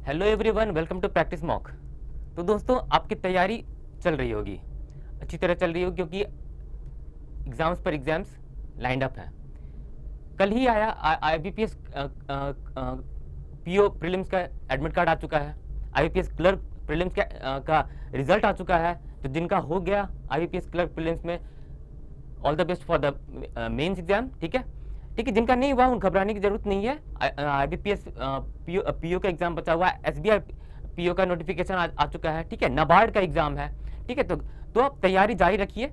Hello everyone, welcome to practice mock. तो दोस्तों, आपकी तैयारी चल रही होगी, अच्छी तरह चल रही होगी, क्योंकि एग्जाम्स पर एग्जाम्स लाइंड अप हैं। कल ही आया IBPS PO प्रीलिम्स का एडमिट कार्ड आ चुका है। IBPS क्लर्क प्रीलिम्स का रिजल्ट आ चुका है। तो जिनका हो गया IBPS क्लर्क प्रीलिम्स में, all the best for the mains exam. ठीक है, जिनका नहीं हुआ उन घबराने की जरूरत नहीं है। IBPS PO का एग्जाम बचा हुआ है, SBI PO का नोटिफिकेशन आ चुका है। ठीक है, नाबार्ड का एग्जाम है। ठीक है, तो आप तैयारी जारी रखिए।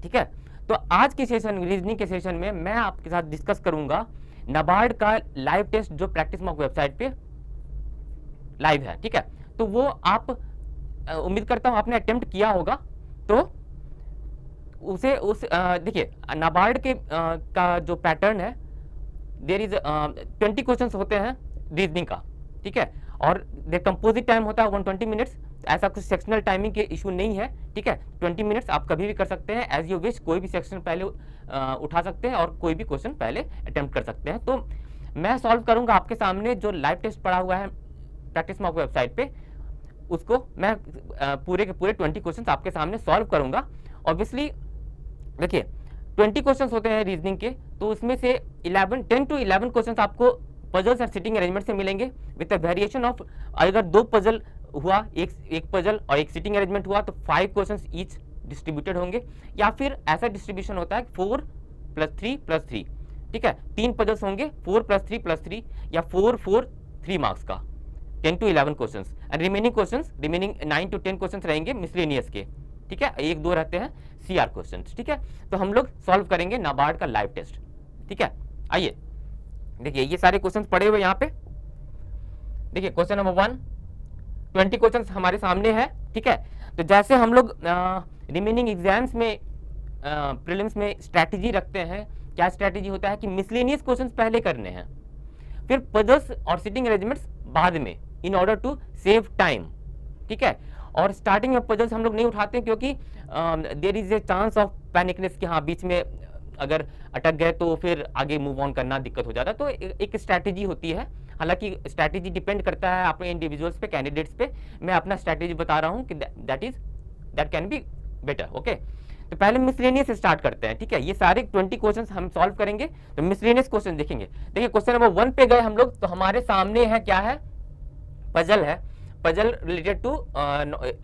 ठीक है, तो आज के सेशन, रीजनिंग के सेशन में मैं आपके साथ डिस्कस करूंगा नाबार्ड का लाइव टेस्ट जो प्रैक्टिस मॉक वेबसाइट पे लाइव है। ठीक है, तो वो आप उम्मीद करता हूं आपने अटेम्प्ट किया होगा। तो उसे देखिए, नाबार्ड के का जो पैटर्न है, देयर इज 20 क्वेश्चंस होते हैं रीजनिंग का। ठीक है, और देयर कंपोजिट टाइम होता है 120 मिनट्स। ऐसा कुछ सेक्शनल टाइमिंग के इशू नहीं है। ठीक है, 20 मिनट्स आप कभी भी कर सकते हैं, एज यू विश। कोई भी सेक्शन पहले उठा सकते हैं और कोई भी क्वेश्चन पहले अटेम्प्ट कर सकते हैं। तो मैं सॉल्व करूंगा आपके सामने जो लाइव टेस्ट पड़ा हुआ है प्रैक्टिस मॉक वेबसाइट पे, उसको मैं पूरे के पूरे 20 क्वेश्चन आपके सामने सॉल्व करूंगा। ऑब्वियसली देखिए, 20 क्वेश्चंस होते हैं रीजनिंग के, तो उसमें से 10 to 11 क्वेश्चंस आपको पजल्स और सिटिंग अरेंजमेंट से मिलेंगे, विद द वेरिएशन ऑफ, अगर 2 पजल हुआ, एक पजल और एक सिटिंग अरेंजमेंट हुआ, तो 5 क्वेश्चंस ईच डिस्ट्रीब्यूटेड होंगे। या फिर ऐसा डिस्ट्रीब्यूशन होता है 4 + 3 + 3। ठीक है, 3 पजल्स होंगे, 4 + 3 + 3, या 4 4 3 मार्क्स का 10 to 11 questions. And remaining 9 to 10 questions रहेंगे मिसलेनियस के। ठीक है, 1-2 रहते हैं CR क्वेश्चंस। ठीक है, तो हम लोग सॉल्व करेंगे नाबार्ड का लाइव टेस्ट। ठीक है, आइए देखिए, ये सारे क्वेश्चंस पड़े हुए यहाँ पे। देखिए, क्वेश्चन नंबर 1, 20 क्वेश्चंस हमारे सामने है। ठीक है, तो जैसे हम लोग रिमेनिंग एग्जाम्स में प्रीलिम्स में स्ट्रैटेजी रखते हैं, क्या स्ट्रैटेजी होता है कि मिसलेनियस क्वेश्चंस पहले करने हैं, फिर पजल्स और सिटिंग अरेंजमेंट्स बाद में, in order to save time. ठीक है, और स्टार्टिंग में पजल्स हम लोग नहीं उठाते, क्योंकि there is a chance of panicness कि हाँ, बीच में अगर अटक गए तो फिर आगे मूव ऑन करना दिक्कत हो जाता है। तो एक स्ट्रैटेजी होती है। हालांकि स्ट्रैटेजी डिपेंड करता है अपने इंडिविजुअल्स पे, कैंडिडेट्स पे। मैं अपना स्ट्रैटेजी बता रहा हूँ कि that can be better. Okay, तो पहले मिसलेनियस से स्टार्ट करते हैं। ठीक है, ये सारे 20 क्वेश्चंस हम सॉल्व करेंगे। तो मिसलेनियस क्वेश्चन देखेंगे। देखिए, क्वेश्चन नंबर 1 पे गए हम लोग, तो हमारे सामने है क्या है, पजल है, puzzle related to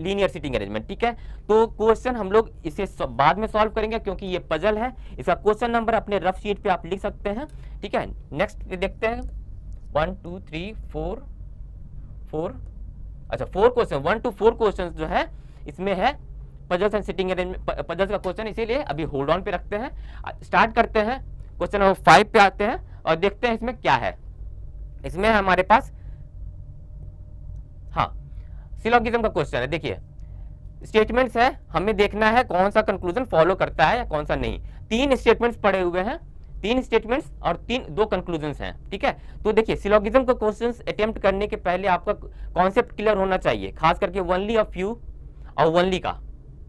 linear sitting arrangement. ठीक है, तो क्वेश्चन हम लोग इसे बाद में सॉल्व करेंगे, क्योंकि ये पजल है। इसका क्वेश्चन नंबर अपने रफ शीट पे आप लिख सकते हैं। ठीक है, नेक्स्ट देखते हैं। 1 2 3 4 अच्छा, 4 क्वेश्चन, 1 to 4 क्वेश्चन जो है इसमें है puzzles and sitting arrangement, puzzles का क्वेश्चन, इसीलिए अभी होल्ड ऑन पे रखते हैं। स्टार्ट करते हैं, क्वेश्चन नंबर 5 पे आते हैं और देखते हैं इसमें क्या है। इसमें हमारे पास, हाँ, सिलोगिज्म का क्वेश्चन है। देखिए, स्टेटमेंट्स है, हमें देखना है कौन सा कंक्लूजन फॉलो करता है या कौन सा नहीं। 3 स्टेटमेंट्स पड़े हुए हैं, 3 स्टेटमेंट्स और 2 कंक्लूजन्स हैं। ठीक है, तो देखिए, सिलोगिज्म का क्वेश्चंस अटेम्प्ट करने के पहले आपका कॉन्सेप्ट क्लियर होना चाहिए, खास करके ओनली ऑफ फ्यू और ओनली का।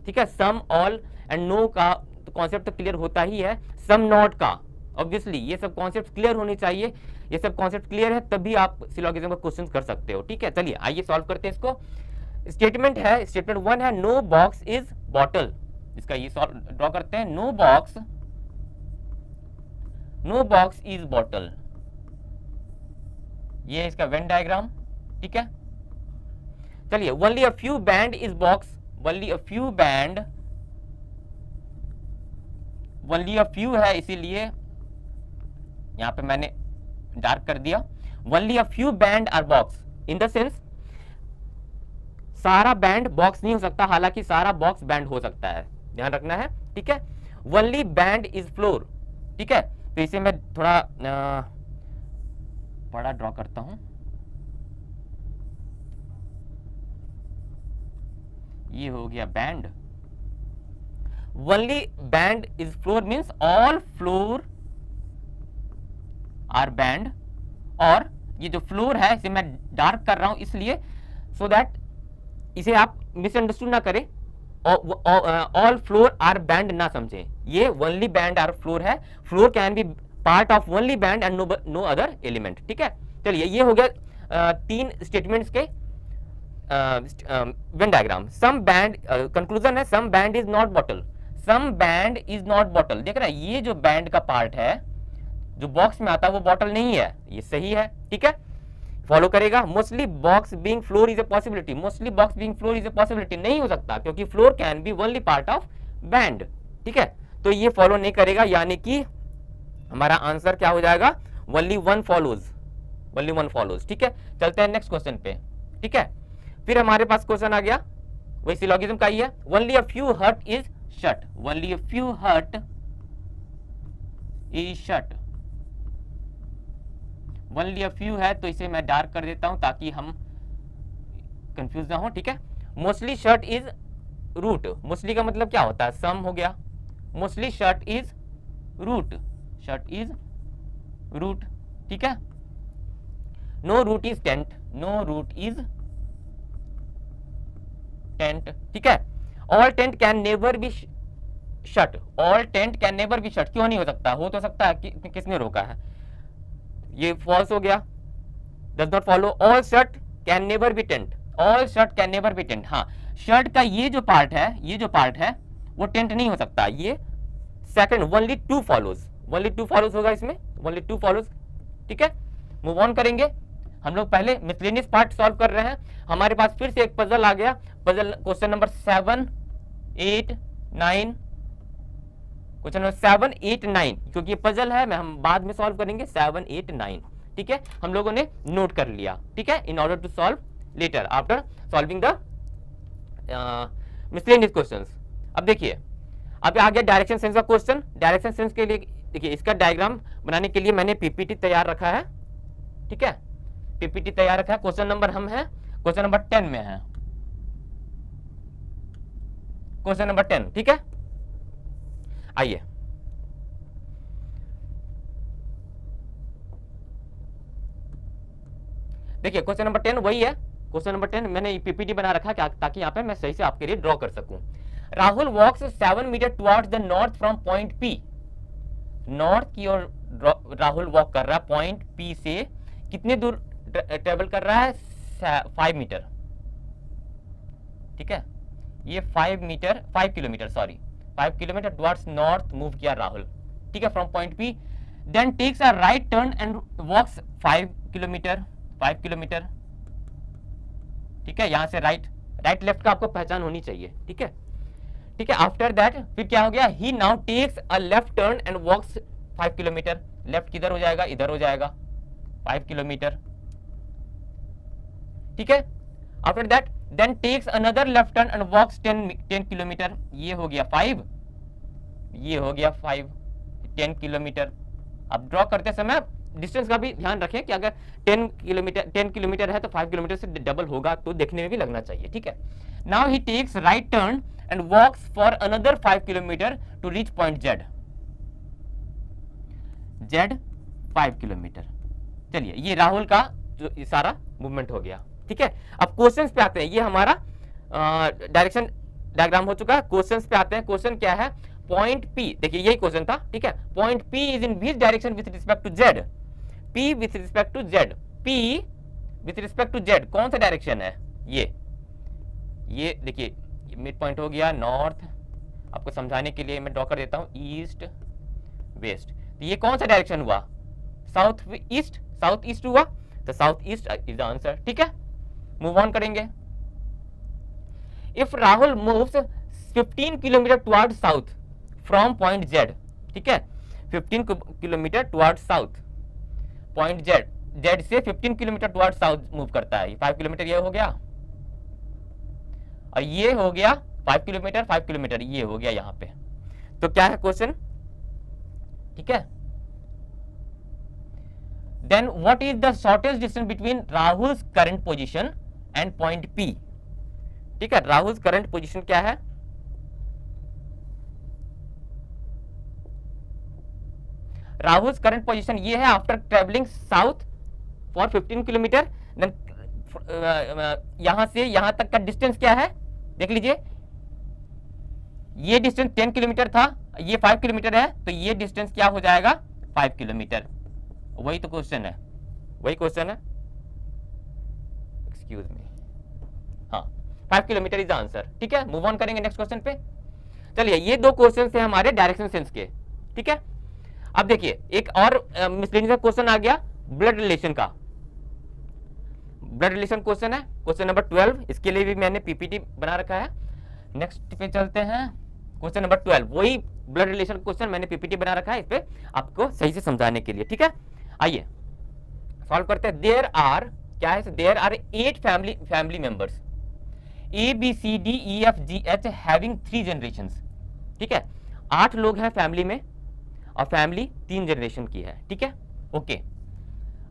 ठीक है, सम, ऑल एंड नो का तो कॉन्सेप्ट तो क्लियर होता ही है, सम नॉट का ऑब्वियसली, ये सब कॉन्सेप्ट क्लियर होने चाहिए। ये सब कॉन्सेप्ट क्लियर है तभी आप सिलोगिज्म का क्वेश्चन कर सकते हो। ठीक है, चलिए आइए सॉल्व करते हैं इसको। स्टेटमेंट है, स्टेटमेंट 1 है, नो बॉक्स इज बॉटल। इसका ये ड्रॉ करते हैं, नो बॉक्स इज बॉटल। ये इसका वेन डायग्राम। ठीक है, चलिए, only a few band is box, only a few band, only a few है, इसीलिए यहां पे मैंने डार्क कर दिया। Only a few band are box, in the sense सारा बैंड बॉक्स नहीं हो सकता, हालांकि सारा बॉक्स बैंड हो सकता है, ध्यान रखना है। ठीक है, ओनली बैंड इज फ्लोर। ठीक है, तो इसे मैं थोड़ा बड़ा ड्रॉ करता हूं। ये हो गया band. Only band is floor means all floor are band. और ये जो फ्लोर है इसे मैं डार्क कर रहा हूं इसलिए, सो दैट इसे आप मिसअंडरस्टूड ना करें, ऑल फ्लोर आर बैंड ना समझे। ये ओनली बैंड आर फ्लोर है, floor can be part of only band and no other element. ठीक है, चलिए, ये हो गया तीन स्टेटमेंट्स के Venn diagram. Some band, conclusion है some band is not bottle, some band is not bottle. देख रहे हैं ये जो बैंड का पार्ट है जो बॉक्स में आता है वो बॉटल नहीं है, ये सही है, ठीक है, फॉलो करेगा। Mostly box being floor is a possibility, mostly box being floor is a possibility, नहीं हो सकता क्योंकि floor can B only part of band, ठीक है, तो ये फॉलो नहीं करेगा, यानी कि हमारा आंसर क्या हो जाएगा, only one follows, only one follows, ठीक है। चलते हैं नेक्स्ट क्वेश्चन पे, ठीक है। फिर हमारे पास क्वेश्चन आ गया वही सिलोगिज्म का ही है, only a few hut is shut, only a few hut is shut, only a few है तो इसे मैं डार्क कर देता हूं ताकि हम कंफ्यूज ना हो, ठीक है। Mostly shut is root, mostly का मतलब क्या होता है, सम हो गया, mostly shut is root, shut is root, ठीक है। No root is tent, no root is tent, ठीक है। All tent can never be shut, all tent can never be shut, क्यों नहीं हो सकता, हो तो सकता है, किसने रोका है, ये फॉल्स हो गया, does not follow. All shut can never B tent, all shut can never B tent, हाँ शर्ट का ये जो पार्ट है, ये जो पार्ट है वो टेंट नहीं हो सकता, ये second, only two follows, only two follows होगा इसमें, ओनली टू फॉलोज, ठीक है। मूव ऑन करेंगे, हम लोग पहले मिसलेनियस पार्ट सॉल्व कर रहे हैं, हमारे पास फिर से एक पजल आ गया, puzzle question number 7, 8, 9, question number 7, 8, 9, क्योंकि ये पजल है, मैं हम बाद में सॉल्व करेंगे 7, 8, 9, ठीक है, हम लोगों ने नोट कर लिया, ठीक है, in order to solve later after solving the miscellaneous questions. अब देखिए, अब आ गया डायरेक्शन सेंस का क्वेश्चन। डायरेक्शन सेंस के लिए देखिए, इसका डायग्राम बनाने के लिए मैंने पीपीटी तैयार रखा है, ठीक है, पीपीटी तैयार रखा है। क्वेश्चन नंबर हम है क्वेश्चन नंबर 10 में है, क्वेश्चन नंबर 10, ठीक है। आइए देखिए, क्वेश्चन नंबर 10 वही है, क्वेश्चन नंबर 10 मैंने पीपीटी बना रखा है ताकि यहाँ पे मैं सही से आपके लिए ड्रॉ कर सकूं। Rahul walks 7 meter towards the north from point P, north की ओर राहुल वॉक कर रहा है, पॉइंट पी से कितने दूर ट्रेवल कर रहा है, 5 मीटर, ठीक है, ये 5 kilometer sorry 5 kilometer towards north move किया राहुल, ठीक है, from point P, then takes a right turn and walks 5 kilometer, 5 kilometer, ठीक है, यहां से राइट लेफ्ट का आपको पहचान होनी चाहिए, ठीक है, ठीक है। आफ्टर दैट फिर क्या हो गया, he now takes a left turn and walks 5 kilometre, left किधर हो जाएगा, इधर हो जाएगा, 5 किलोमीटर, ठीक है। After that then takes another left turn and walks 10 kilometer, ये हो गया 5, ये हो गया 5, 10 किलोमीटर। अब ड्रॉ करते समय डिस्टेंस का भी ध्यान रखें कि अगर 10 किलोमीटर है तो 5 किलोमीटर से डबल होगा, तो देखने में भी लगना चाहिए, ठीक है। Now he takes right turn and walks for another 5 kilometer to reach point Z, 5 kilometer. चलिए, ये राहुल का जो सारा मूवमेंट हो गया, ठीक है। अब क्वेश्चंस पे आते हैं, ये हमारा डायरेक्शन डायग्राम हो चुका है, क्वेश्चंस पे आते हैं। क्वेश्चन क्या है, पॉइंट पी, देखिए यही क्वेश्चन था, ठीक है, point P is in which direction with respect to Z, P with respect to Z, P with respect to Z कौन सा डायरेक्शन है, ये देखिए मिड पॉइंट हो गया नॉर्थ, आपको समझाने के लिए मैं ड्रॉ कर देता हूं ईस्ट वेस्ट, तो ये कौन सा डायरेक्शन हुआ, साउथ ईस्ट हुआ, तो south east is the answer, ठीक है। मूव ऑन करेंगे। If Rahul moves 15 kilometre toward south from point Z, ठीक है, 15 kilometre toward south, point Z से 15 किलोमीटर टुवर्ड साउथ मूव करता है, 5 किलोमीटर ये हो गया, और ये हो गया 5 किलोमीटर ये हो गया यहाँ पे, तो क्या है क्वेश्चन, ठीक है। Then what is the shortest distance between Rahul's current position and point P, ठीक है, राहुल्स करंट पोजीशन क्या है, राहुल्स करंट पोजीशन ये है after traveling south for 15 kilometer, then यहां से यहां तक का डिस्टेंस क्या है, देख लीजिए, ये डिस्टेंस 10 किलोमीटर था, ये 5 किलोमीटर है, तो ये डिस्टेंस क्या हो जाएगा 5 किलोमीटर, वही तो क्वेश्चन है, वही क्वेश्चन है, एक्सक्यूज मी, हाँ 5 किलोमीटर इज द आंसर। ठीक है, मूव ऑन करेंगे नेक्स्ट क्वेश्चन पे। चलिए, ये 2 क्वेश्चन थे हमारे डायरेक्शन सेंस के। ठीक है, अब देखिए एक और मिसलेनियस क्वेश्चन आ गया ब्लड रिलेशन का। ब्लड रिलेशन क्वेश्चन है, क्वेश्चन नंबर 12। इसके लिए भी मैंने पीपीटी बना रखा है। नेक्स्ट पे चलते हैं, क्वेश्चन नंबर 12। वही ब्लड रिलेशन क्वेश्चन मैंने पीपीटी बना रखा है इस पे आपको सही से समझाने के लिए। ठीक है, आइए सॉल्व करते हैं। देयर आर, क्या है, there are 8 family members A B C D E F G H having 3 generations. ठीक है, 8 लोग हैं फैमिली में और फैमिली 3 जनरेशन की है। ठीक है, okay.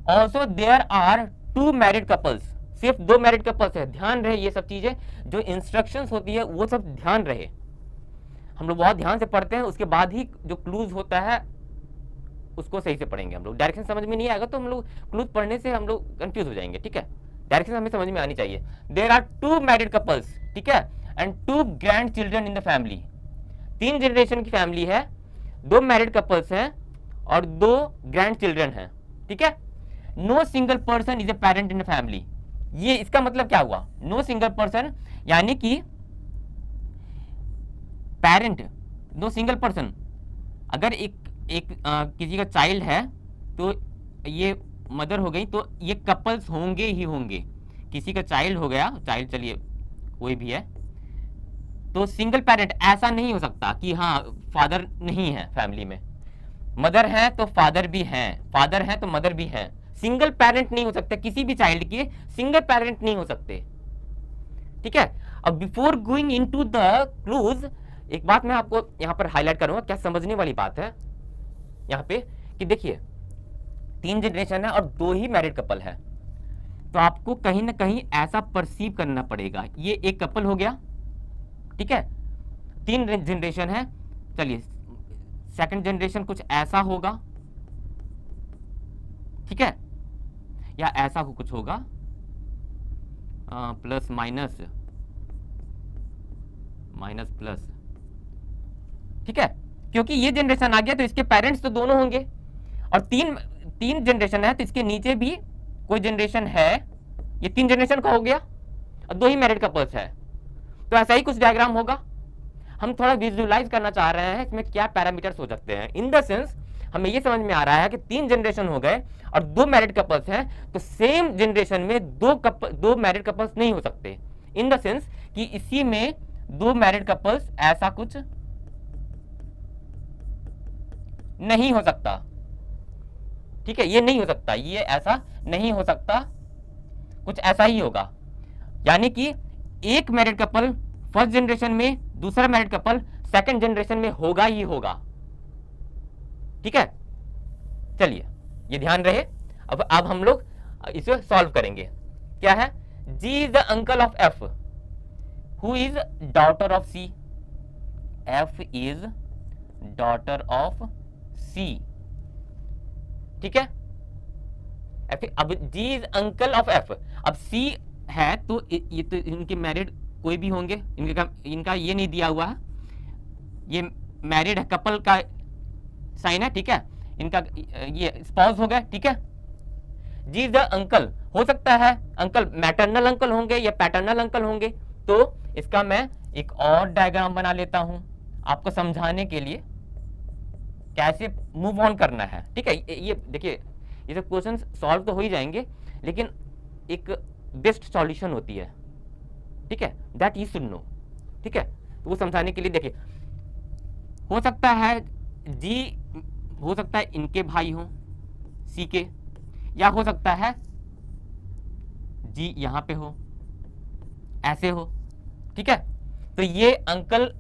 Also there are 2 married couples, सिर्फ 2 मैरिड कपल्स है। ध्यान रहे ये सब चीजें जो इंस्ट्रक्शंस होती है वो सब ध्यान रहे, हम लोग बहुत ध्यान से पढ़ते हैं, उसके बाद ही जो क्लूज होता है उसको सही से पढ़ेंगे हम लोग। डायरेक्शन समझ में नहीं आएगा तो हम लोग क्लूज पढ़ने से हम लोग कंफ्यूज हो जाएंगे। ठीक है, डायरेक्शन हमें समझ में आनी चाहिए। देयर आर 2 मैरिड कपल्स, ठीक है, and 2 grand children in the family. 3 generation की फैमिली है, 2 मैरिड कपल्स हैं और 2 ग्रैंड चिल्ड्रन हैं। ठीक है, no single person is a parent in the family. ये इसका मतलब क्या हुआ? नो सिंगल पर्सन यानी कि पेरेंट, नो सिंगल पर्सन। अगर एक किसी का चाइल्ड है तो ये मदर हो गई, तो ये कपल्स होंगे ही होंगे। किसी का चाइल्ड हो गया, चाइल्ड चलिए कोई भी है, तो सिंगल पेरेंट ऐसा नहीं हो सकता कि हाँ फादर नहीं है फैमिली में, मदर है तो फादर भी हैं, फादर है तो मदर भी हैं। सिंगल पेरेंट नहीं हो सकते, किसी भी चाइल्ड के सिंगल पेरेंट नहीं हो सकते। ठीक है, अब before going into the clues, एक बात मैं आपको यहां पर हाईलाइट करूंगा, क्या समझने वाली बात है यहां पे कि देखिए 3 जनरेशन है और 2 ही मैरिड कपल है, तो आपको कहीं ना कहीं ऐसा परसीव करना पड़ेगा। ये एक कपल हो गया, ठीक है, 3 जनरेशन है। चलिए सेकंड जनरेशन कुछ ऐसा होगा, ठीक है, या ऐसा कुछ होगा, प्लस माइनस माइनस प्लस। ठीक है, क्योंकि ये जनरेशन आ गया तो इसके पेरेंट्स तो दोनों होंगे, और तीन जनरेशन है तो इसके नीचे भी कोई जनरेशन है। ये 3 जनरेशन का हो गया और 2 ही मैरिड कपल्स है, तो ऐसा ही कुछ डायग्राम होगा। हम थोड़ा विजुअलाइज करना चाह रहे हैं इसमें क्या पैरामीटर्स हो सकते हैं। इन द सेंस हमें ये समझ में आ रहा है कि 3 जनरेशन हो गए और 2 मैरिड कपल्स हैं, तो सेम जनरेशन में 2 मैरिड कपल्स नहीं हो सकते। इन द सेंस कि इसी में 2 मैरिड कपल्स ऐसा कुछ नहीं हो सकता। ठीक है, ये नहीं हो सकता, ये ऐसा नहीं हो सकता, कुछ ऐसा ही होगा। यानी कि एक मैरिड कपल फर्स्ट जनरेशन में, दूसरा मैरिड कपल सेकंड जनरेशन में होगा ही होगा। ठीक है, चलिए ये ध्यान रहे। अब हम लोग इसे सॉल्व करेंगे। क्या है? G is the uncle of F, who is daughter of C. F is daughter of C, ठीक है। अब G is uncle of F, अब सी है तो ये तो इनके मैरिड कोई भी होंगे, इनका ये नहीं दिया हुआ है, ये मैरिड है, कपल का साइन है, ठीक है, इनका ये स्पाउस हो गया, ठीक है। जी इज द अंकल, हो सकता है अंकल मैटरनल अंकल होंगे या पैटर्नल अंकल होंगे, तो इसका मैं एक और डायग्राम बना लेता हूं आपको समझाने के लिए कैसे मूव ऑन करना है। ठीक है, ये देखिए, ये सब क्वेश्चन सॉल्व तो हो ही जाएंगे, लेकिन एक बेस्ट सॉल्यूशन होती है, ठीक है, दैट यू शुड नो। ठीक है, तो वो समझाने के लिए देखिए, हो सकता है जी, हो सकता है इनके भाई हो सी के, या हो सकता है जी यहां पे हो, ऐसे हो, ठीक है। तो ये अंकल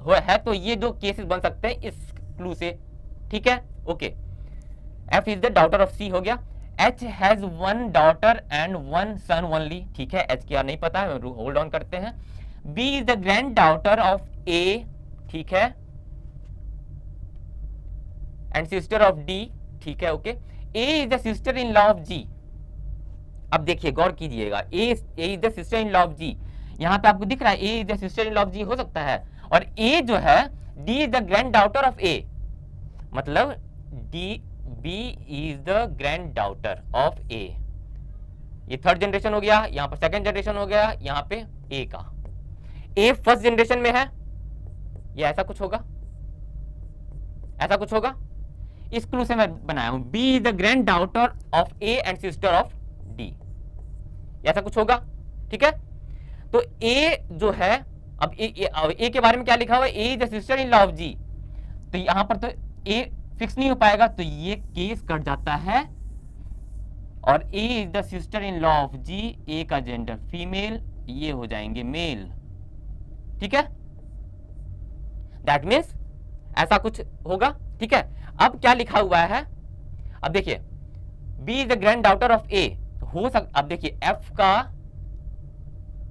हो है, तो ये दो केसेस बन सकते हैं इस क्लू से, ठीक है, okay. F is the daughter of C हो गया। H has 1 daughter and 1 son only, ठीक है, एच क्या नहीं पता है, होल्ड ऑन करते हैं। B is the granddaughter of A, ठीक है, एंड सिस्टर ऑफ डी, ठीक है, okay. A is the sister in law of G. अब देखिए गौर कीजिएगा, A is the sister in law of G, यहां पे आपको दिख रहा है A is the sister in law of G हो सकता है, और ए जो है D is the granddaughter of A, मतलब D B is the granddaughter of A, ये थर्ड जनरेशन हो गया, यहाँ पर सेकंड जनरेशन हो गया, यहाँ पे ए का, ए फर्स्ट जनरेशन में है, ये ऐसा कुछ होगा, ऐसा कुछ होगा। इस क्लू से मैं बनाया हूं, B is the granddaughter of A and sister of D, ऐसा कुछ होगा, ठीक है। तो ए जो है, अब ए के बारे में क्या लिखा हुआ है, A is the sister in law of G, तो यहां पर तो ए फिक्स नहीं हो पाएगा, तो ये केस कट जाता है, और A is the sister in law of G, A का जेंडर फीमेल, ये हो जाएंगे मेल, ठीक है। दैट मीन्स ऐसा कुछ होगा, ठीक है। अब क्या लिखा हुआ है, अब देखिए B is the granddaughter of A, हो सकता, अब देखिए एफ का,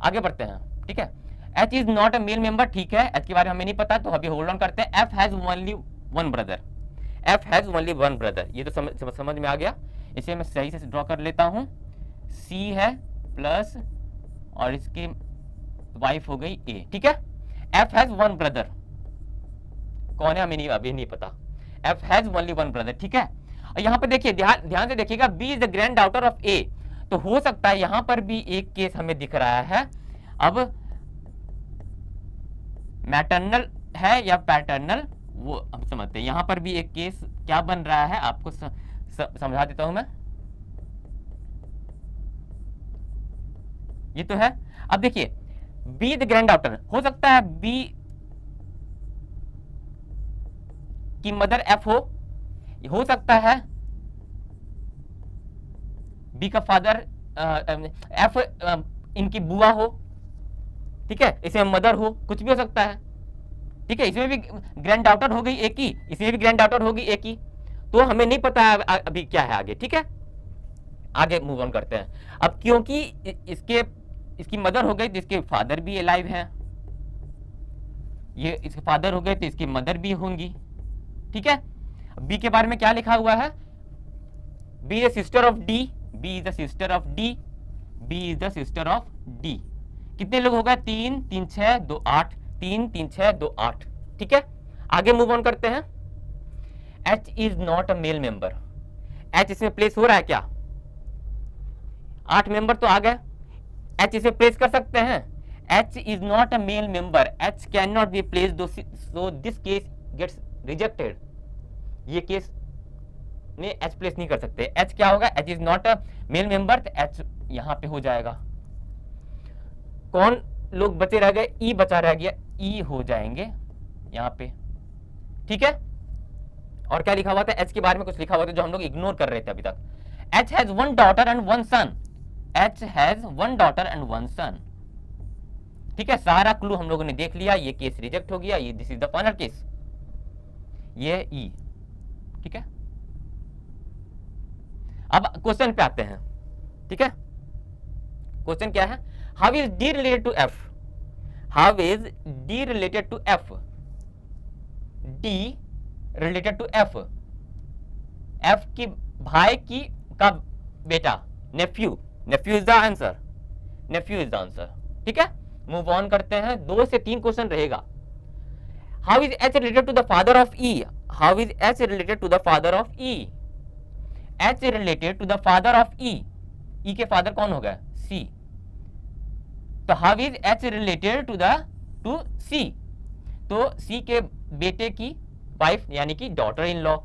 आगे बढ़ते हैं, ठीक है। H is not a male member, ठीक है, एच के बारे में हमें नहीं पता, तो अभी होल्ड ऑन करते हैं। F has only one brother, F has only one brother, ये तो समझ में आ गया, इसे मैं सही से ड्रॉ कर लेता हूं, सी है प्लस और इसकी वाइफ हो गई ए, ठीक है। एफ हैज वन ब्रदर, कौन है हमें नहीं, अभी नहीं पता, F has only one brother, ठीक है। और यहां पर देखिए, ध्यान से देखिएगा, B is the granddaughter of A, तो हो सकता है यहां पर भी एक केस हमें दिख रहा है। अब मैटरनल है या पैटर्नल, वो हम समझते हैं, यहां पर भी एक केस क्या बन रहा है, आपको समझा देता हूं मैं, ये तो है। अब देखिए बी द ग्रैंड डॉटर, हो सकता है बी की मदर एफ हो सकता है बी का फादर एफ इनकी बुआ हो, ठीक है, इसमें मदर हो, कुछ भी हो सकता है, ठीक है। इसमें भी ग्रैंड डॉटर हो गई एक ही, इसमें भी ग्रैंड डॉटर होगी एक ही, तो हमें नहीं पता है अभी क्या है आगे, ठीक है। आगे मूव ऑन करते हैं। अब क्योंकि इसकी मदर हो गई तो इसके फादर भी अलाइव हैं, ये इसके फादर हो गए तो इसकी मदर भी होंगी, ठीक है। बी के बारे में क्या लिखा हुआ है, B is the sister of D, B is the sister of D, B is the sister of D. कितने लोग हो गए, 3 3 6 2 8, 3 3 6 2 8, ठीक है। आगे मूव ऑन करते हैं। H is not a male member, H इसमें प्लेस हो रहा है क्या, 8 मेंबर तो आ गए, एच इसे प्लेस कर सकते हैं, H is not a male member, H can not be place, so this case gets rejected, ये केस में एच प्लेस नहीं कर सकते। एच क्या होगा, H is not a male member, तो एच यहां पे हो जाएगा। कौन लोग बचे रह गए, ई बचा रह गया, ई हो जाएंगे यहां पे, ठीक है। और क्या लिखा हुआ था, एच के बारे में कुछ लिखा हुआ था जो हम लोग इग्नोर कर रहे थे अभी तक। H has one daughter and one son, H has one daughter and one son, ठीक है। सारा क्लू हम लोगों ने देख लिया, ये केस रिजेक्ट हो गया, ये this is the final case, ये ई, ठीक है। अब क्वेश्चन पे आते हैं, ठीक है। क्वेश्चन क्या है, how is D related to F, how is D related to F, D related to F, F की भाई की का बेटा, nephew, nephew is the answer, nephew is the answer, ठीक है। मूव ऑन करते हैं, 2 से 3 क्वेश्चन रहेगा। How is H related to the father of E, how is H related to the father of E, H related to the father of E, E के father कौन होगा, C, तो how is H related to C, तो C के बेटे की wife यानी कि डॉटर इन लॉ,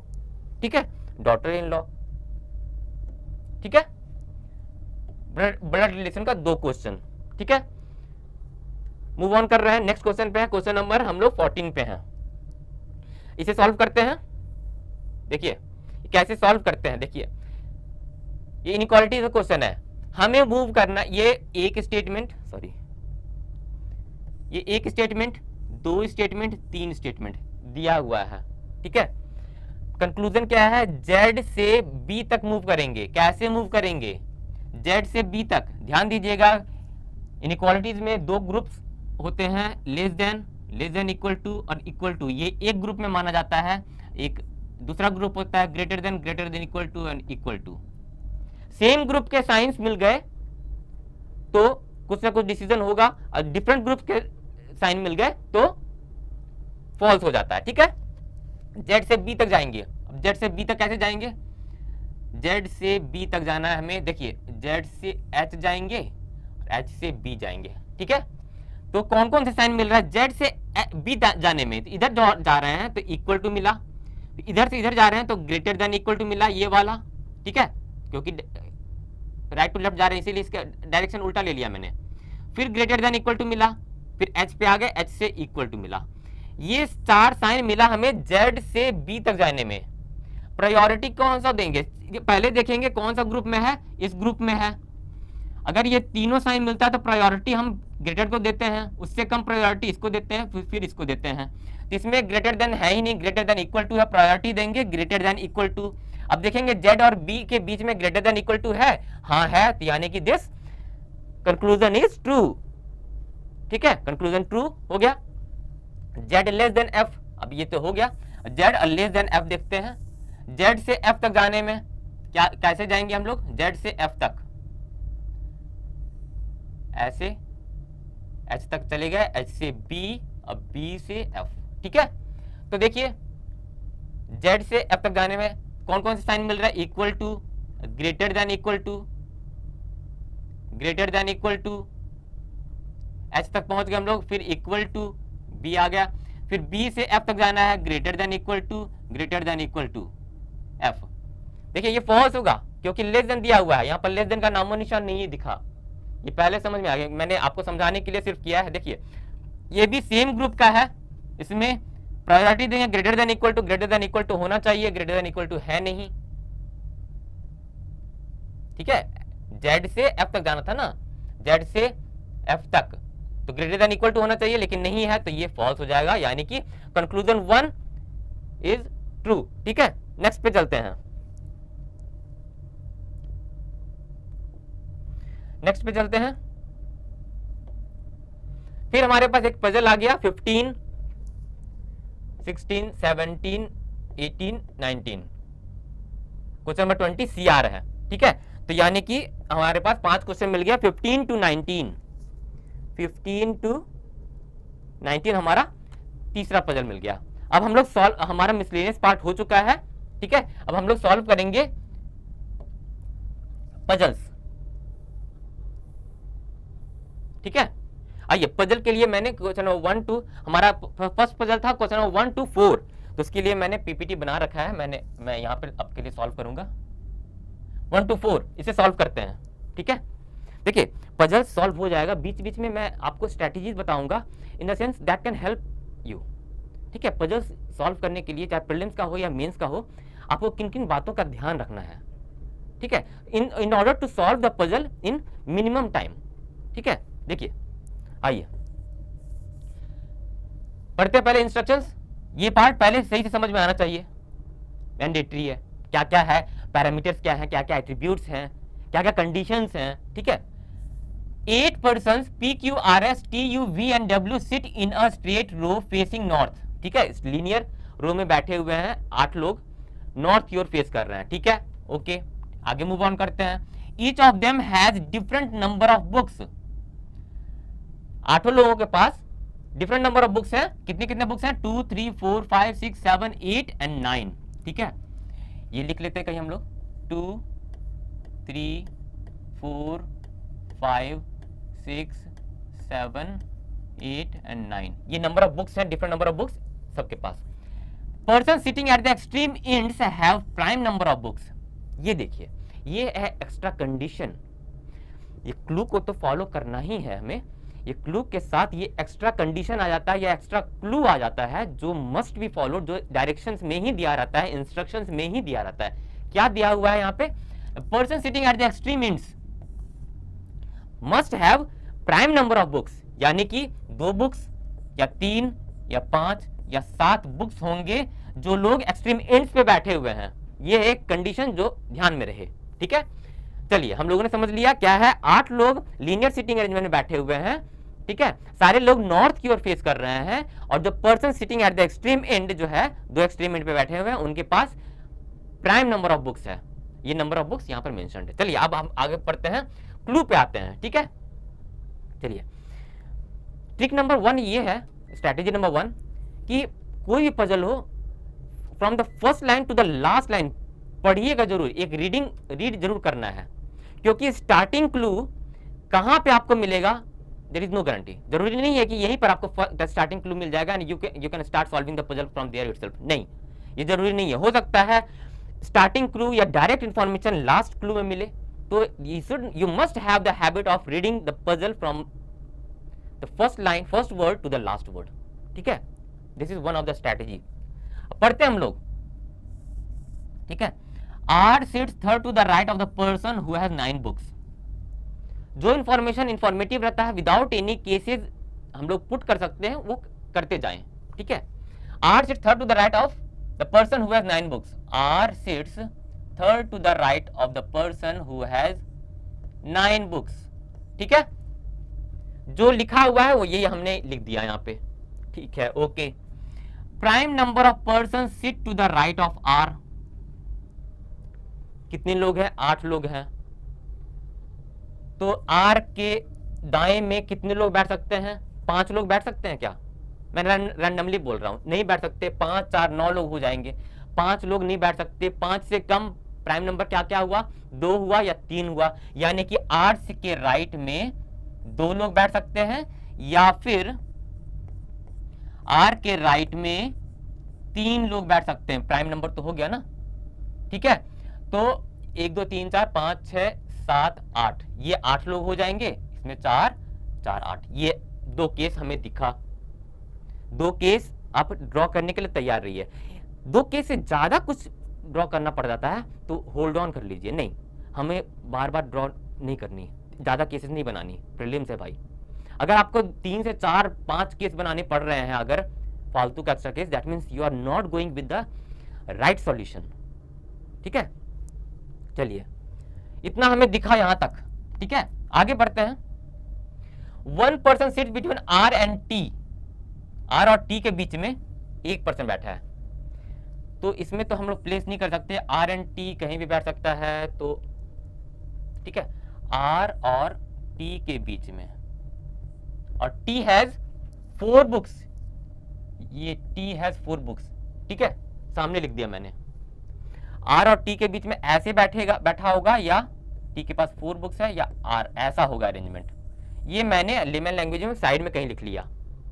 ठीक है, डॉटर इन लॉ, ठीक है। ब्लड रिलेशन का 2 क्वेश्चन, ठीक है। मूव ऑन कर रहे हैं, नेक्स्ट क्वेश्चन पे है, क्वेश्चन नंबर हम लोग 14 पे हैं, इसे सॉल्व करते हैं। देखिए कैसे सॉल्व करते हैं, देखिए ये इनइक्वालिटी का क्वेश्चन है, हमें मूव करना, ये एक स्टेटमेंट, सॉरी ये एक स्टेटमेंट, 2 स्टेटमेंट, 3 स्टेटमेंट दिया हुआ है, ठीक है। कंक्लूजन क्या है, जेड से बी तक मूव करेंगे, कैसे मूव करेंगे, जेड से बी तक। ध्यान दीजिएगा इनइक्वालिटीज में 2 ग्रुप्स होते हैं, लेस देन इक्वल टू और इक्वल टू, ये एक ग्रुप में माना जाता है, एक दूसरा ग्रुप होता है greater than equal to and equal to. Same group के साइंस मिल गए तो कुछ ना कुछ डिसीजन होगा, और डिफरेंट ग्रुप के साइन मिल गए तो फॉल्स हो जाता है, ठीक है। जेड से बी तक जाएंगे, अब जेड से बी तक कैसे जाएंगे, जेड से बी तक जाना है हमें। देखिए जेड से एच जाएंगे, एच से बी जाएंगे, ठीक है। तो कौन कौन से साइन मिल रहा है जेड से बी जाने में? तो इधर जा रहे हैं तो इक्वल टू मिला, इधर से इधर जा रहे हैं तो ग्रेटर देन इक्वल टू मिला, ये वाला, ठीक है, क्योंकि राइट टू लेफ्ट जा रहे हैं इसीलिए इसका डायरेक्शन उल्टा ले लिया मैंने। फिर ग्रेटर देन इक्वल टू मिला, फिर एच पे आ गए, एच से इक्वल टू मिला। ये 4 साइन मिला हमें जेड से बी तक जाने में। प्रायोरिटी कौन सा देंगे? पहले देखेंगे कौन सा ग्रुप में है, इस ग्रुप में है। अगर ये तीनों साइन मिलता है तो प्रायोरिटी हम ग्रेटर को देते हैं, उससे कम प्रायोरिटी इसको देते हैं, फिर इसको देते हैं। तो इसमें ग्रेटर देन है ही नहीं, ग्रेटर देन इक्वल टू है, प्रायोरिटी देंगे ग्रेटर देन इक्वल टू। अब देखेंगे जेड और बी के बीच में ग्रेटर देन इक्वल टू है, हाँ है, तो यानी कि दिस कंक्लूजन इज ट्रू, ठीक है, कंक्लूजन ट्रू हो गया। जेड लेस देन एफ, अब ये तो हो गया। जेड लेस देन एफ देखते हैं। जेड से एफ तक जाने में क्या कैसे जाएंगे हम लोग? जेड से एफ तक ऐसे एच तक चले गए, एच से बी, अब बी से एफ, ठीक है। तो देखिए जेड से एफ तक जाने में कौन कौन से साइन मिल रहा है? Equal to, greater than equal to, greater than equal to, H तक पहुंच गए हम लोग, फिर इक्वल टू, बी आ गया। फिर बी से एफ तक जाना है, greater than equal to, greater than equal to F. देखिए ये फॉल्स होगा क्योंकि लेस देन दिया हुआ है, यहाँ पर लेस देन का नामो निशान नहीं दिखा। ये पहले समझ में आ गया, मैंने आपको समझाने के लिए सिर्फ किया है। देखिए ये भी सेम ग्रुप का है, इसमें प्रायोरिटी देंगे greater than equal to, greater than equal to होना चाहिए, ग्रेटर देन इक्वल टू है नहीं, ठीक है। जेड से एफ तक जाना था ना, जेड से एफ तक, तो ग्रेटर देन इक्वल टू होना चाहिए लेकिन नहीं है, तो ये फॉल्स हो जाएगा, यानी कि कंक्लूजन 1 इज ट्रू, ठीक है। नेक्स्ट पे चलते हैं, नेक्स्ट पे चलते हैं। फिर हमारे पास एक पजल आ गया 15, 16, 17, 18, 19, क्वेश्चन नंबर 20 CR है, ठीक है। तो यानी कि हमारे पास 5 क्वेश्चन मिल गया, 15 to 19, 15 to 19 हमारा तीसरा पजल मिल गया। अब हम लोग सॉल्व, हमारा मिसलेनियस पार्ट हो चुका है, ठीक है। अब हम लोग सॉल्व करेंगे पजल्स, ठीक है। आइए पजल के लिए मैंने क्वेश्चन नंबर 1 to, हमारा फर्स्ट पजल था क्वेश्चन नंबर 1 to 4, तो उसके लिए मैंने पीपीटी बना रखा है, मैं यहाँ पे आपके लिए सॉल्व करूंगा 1 to 4, इसे सॉल्व करते हैं, ठीक है। देखिए पजल सॉल्व हो जाएगा, बीच बीच में मैं आपको स्ट्रेटेजीज बताऊंगा इन the sense that can help you, ठीक है। पजल सॉल्व करने के लिए चाहे प्रीलिम्स का हो या मेंस का हो, आपको किन किन बातों का ध्यान रखना है, ठीक है, in order to solve the puzzle in minimum time, ठीक है। देखिए आइए पढ़ते पहले इंस्ट्रक्शंस। ये पार्ट पहले सही से समझ में आना चाहिए, मैंडेटरी है, क्या क्या है पैरामीटर्स, क्या है, क्या क्या एट्रीब्यूट्स हैं, क्या क्या कंडीशंस हैं, ठीक है। 8 persons P, Q, R, S, T, U, V and W sit in a straight row facing north, ठीक है। इस लीनियर रो में बैठे हुए हैं 8 लोग, नॉर्थ की ओर फेस कर रहे हैं, ठीक है, ओके। आगे मूव ऑन करते हैं। Each of them has different number of books, 8 लोगों के पास डिफरेंट नंबर ऑफ बुक्स हैं। कितने कितने बुक्स हैं? 2, 3, 4, 5, 6, 7, 8 एंड 9, ठीक है। ये लिख लेते हैं कहीं हम लोग, 2, 3, 4, 5, 6, 7, 8 एंड 9, ये नंबर ऑफ बुक्स हैं, डिफरेंट नंबर ऑफ बुक्स सबके पास। Person sitting at the extreme ends have prime number of books, ये देखिए ये है एक्स्ट्रा कंडीशन। ये क्लू को तो फॉलो करना ही है हमें, ये क्लू के साथ ये एक्स्ट्रा कंडीशन आ जाता है या एक्स्ट्रा क्लू आ जाता है जो मस्ट बी फॉलोड, जो डायरेक्शंस में ही दिया रहता है, इंस्ट्रक्शंस में ही दिया रहता है। क्या दिया हुआ है यहाँ पे? Person sitting at the extreme ends must have prime number of books, यानी कि 2 बुक्स या 3 या 5 या 7 बुक्स होंगे जो लोग एक्सट्रीम एंड्स पे बैठे हुए हैं। ये एक कंडीशन जो ध्यान में रहे, ठीक है। चलिए हम लोगों ने समझ लिया क्या है, 8 लोग लीनियर सिटिंग अरेंजमेंट में बैठे हुए हैं, ठीक है। सारे लोग नॉर्थ की ओर फेस कर रहे हैं और जो person sitting at the extreme and जो है, 2 एक्सट्रीम एंड पे बैठे हुए हैं, उनके पास प्राइम नंबर ऑफ बुक्स है। ये नंबर ऑफ बुक्स यहाँ पर मेंशन्ड है। चलिए अब हम आगे पढ़ते हैं, क्लू पे आते हैं, ठीक है। चलिए ट्रिक नंबर 1 ये है, स्ट्रैटेजी नंबर 1 कि कोई भी पजल हो, from the first line to the last line पढ़िएगा जरूर, एक रीड जरूर करना है, क्योंकि स्टार्टिंग क्लू कहां पे आपको मिलेगा देयर इज नो गारंटी। जरूरी नहीं है कि यहीं पर आपको स्टार्टिंग क्लू मिल जाएगा and you can start solving the puzzle from there itself. नहीं, ये जरूरी नहीं है। हो सकता है स्टार्टिंग क्लू या डायरेक्ट इंफॉर्मेशन लास्ट क्लू में मिले, तो you must have the habit of reading the puzzle from the first word to the last word. ठीक है, this is one of the strategy. पढ़ते हैं हम लोग, ठीक है। R sits third to the right of the person who has 9 books. जो information informative रहता है विदाउट एनी केसेस हम लोग पुट कर सकते हैं, वो करते जाएं। ठीक है, R sits third to the right of the person who has 9 books. R sits third to the right of the person who has 9 books. ठीक है, जो लिखा हुआ है वो यही हमने लिख दिया यहाँ पे। ठीक है, okay. Prime number of person sit to the right of R. कितने लोग हैं? 8 लोग हैं। तो आर के दाएं में कितने लोग बैठ सकते हैं? 5 लोग बैठ सकते हैं क्या? मैं रैंडमली बोल रहा हूं, नहीं बैठ सकते। 5 4 9 लोग हो जाएंगे। 5 लोग नहीं बैठ सकते। 5 से कम प्राइम नंबर क्या क्या हुआ? 2 हुआ या 3 हुआ। यानी कि 8 के राइट में 2 लोग बैठ सकते हैं, या फिर आर के राइट में 3 लोग बैठ सकते हैं। प्राइम नंबर तो हो गया ना। ठीक है, तो 1 2 3 4 5 6 7 8, ये 8 लोग हो जाएंगे। इसमें 4 4 8, ये 2 केस हमें दिखा। 2 केस आप ड्रॉ करने के लिए तैयार रहिए। 2 केस से ज्यादा कुछ ड्रॉ करना पड़ जाता है तो होल्ड ऑन कर लीजिए। नहीं, हमें बार बार ड्रॉ नहीं करनी, ज्यादा केसेस नहीं बनानी। प्रीलिम्स है भाई। अगर आपको 3 से 4 5 केस बनाने पड़ रहे हैं अगर फालतू का extra case, that means you are not going with the right solution. ठीक है, चलिए इतना हमें दिखा यहां तक। ठीक है, आगे बढ़ते हैं। 1 person sit between R and T. R और टी के बीच में 1 पर्सन बैठा है, तो इसमें तो हम लोग प्लेस नहीं कर सकते। आर एंड टी कहीं भी बैठ सकता है, तो ठीक है, आर और टी के बीच में, और टी हैज 4 बुक्स। ये टी हैज 4 बुक्स। ठीक है, सामने लिख दिया मैंने। आर और टी के बीच में ऐसे बैठा होगा, या टी के पास 4 बुक्स है, या आर, ऐसा होगा अरेंजमेंट। ये मैंने लेमन लैंग्वेज में साइड में कहीं लिख लिया,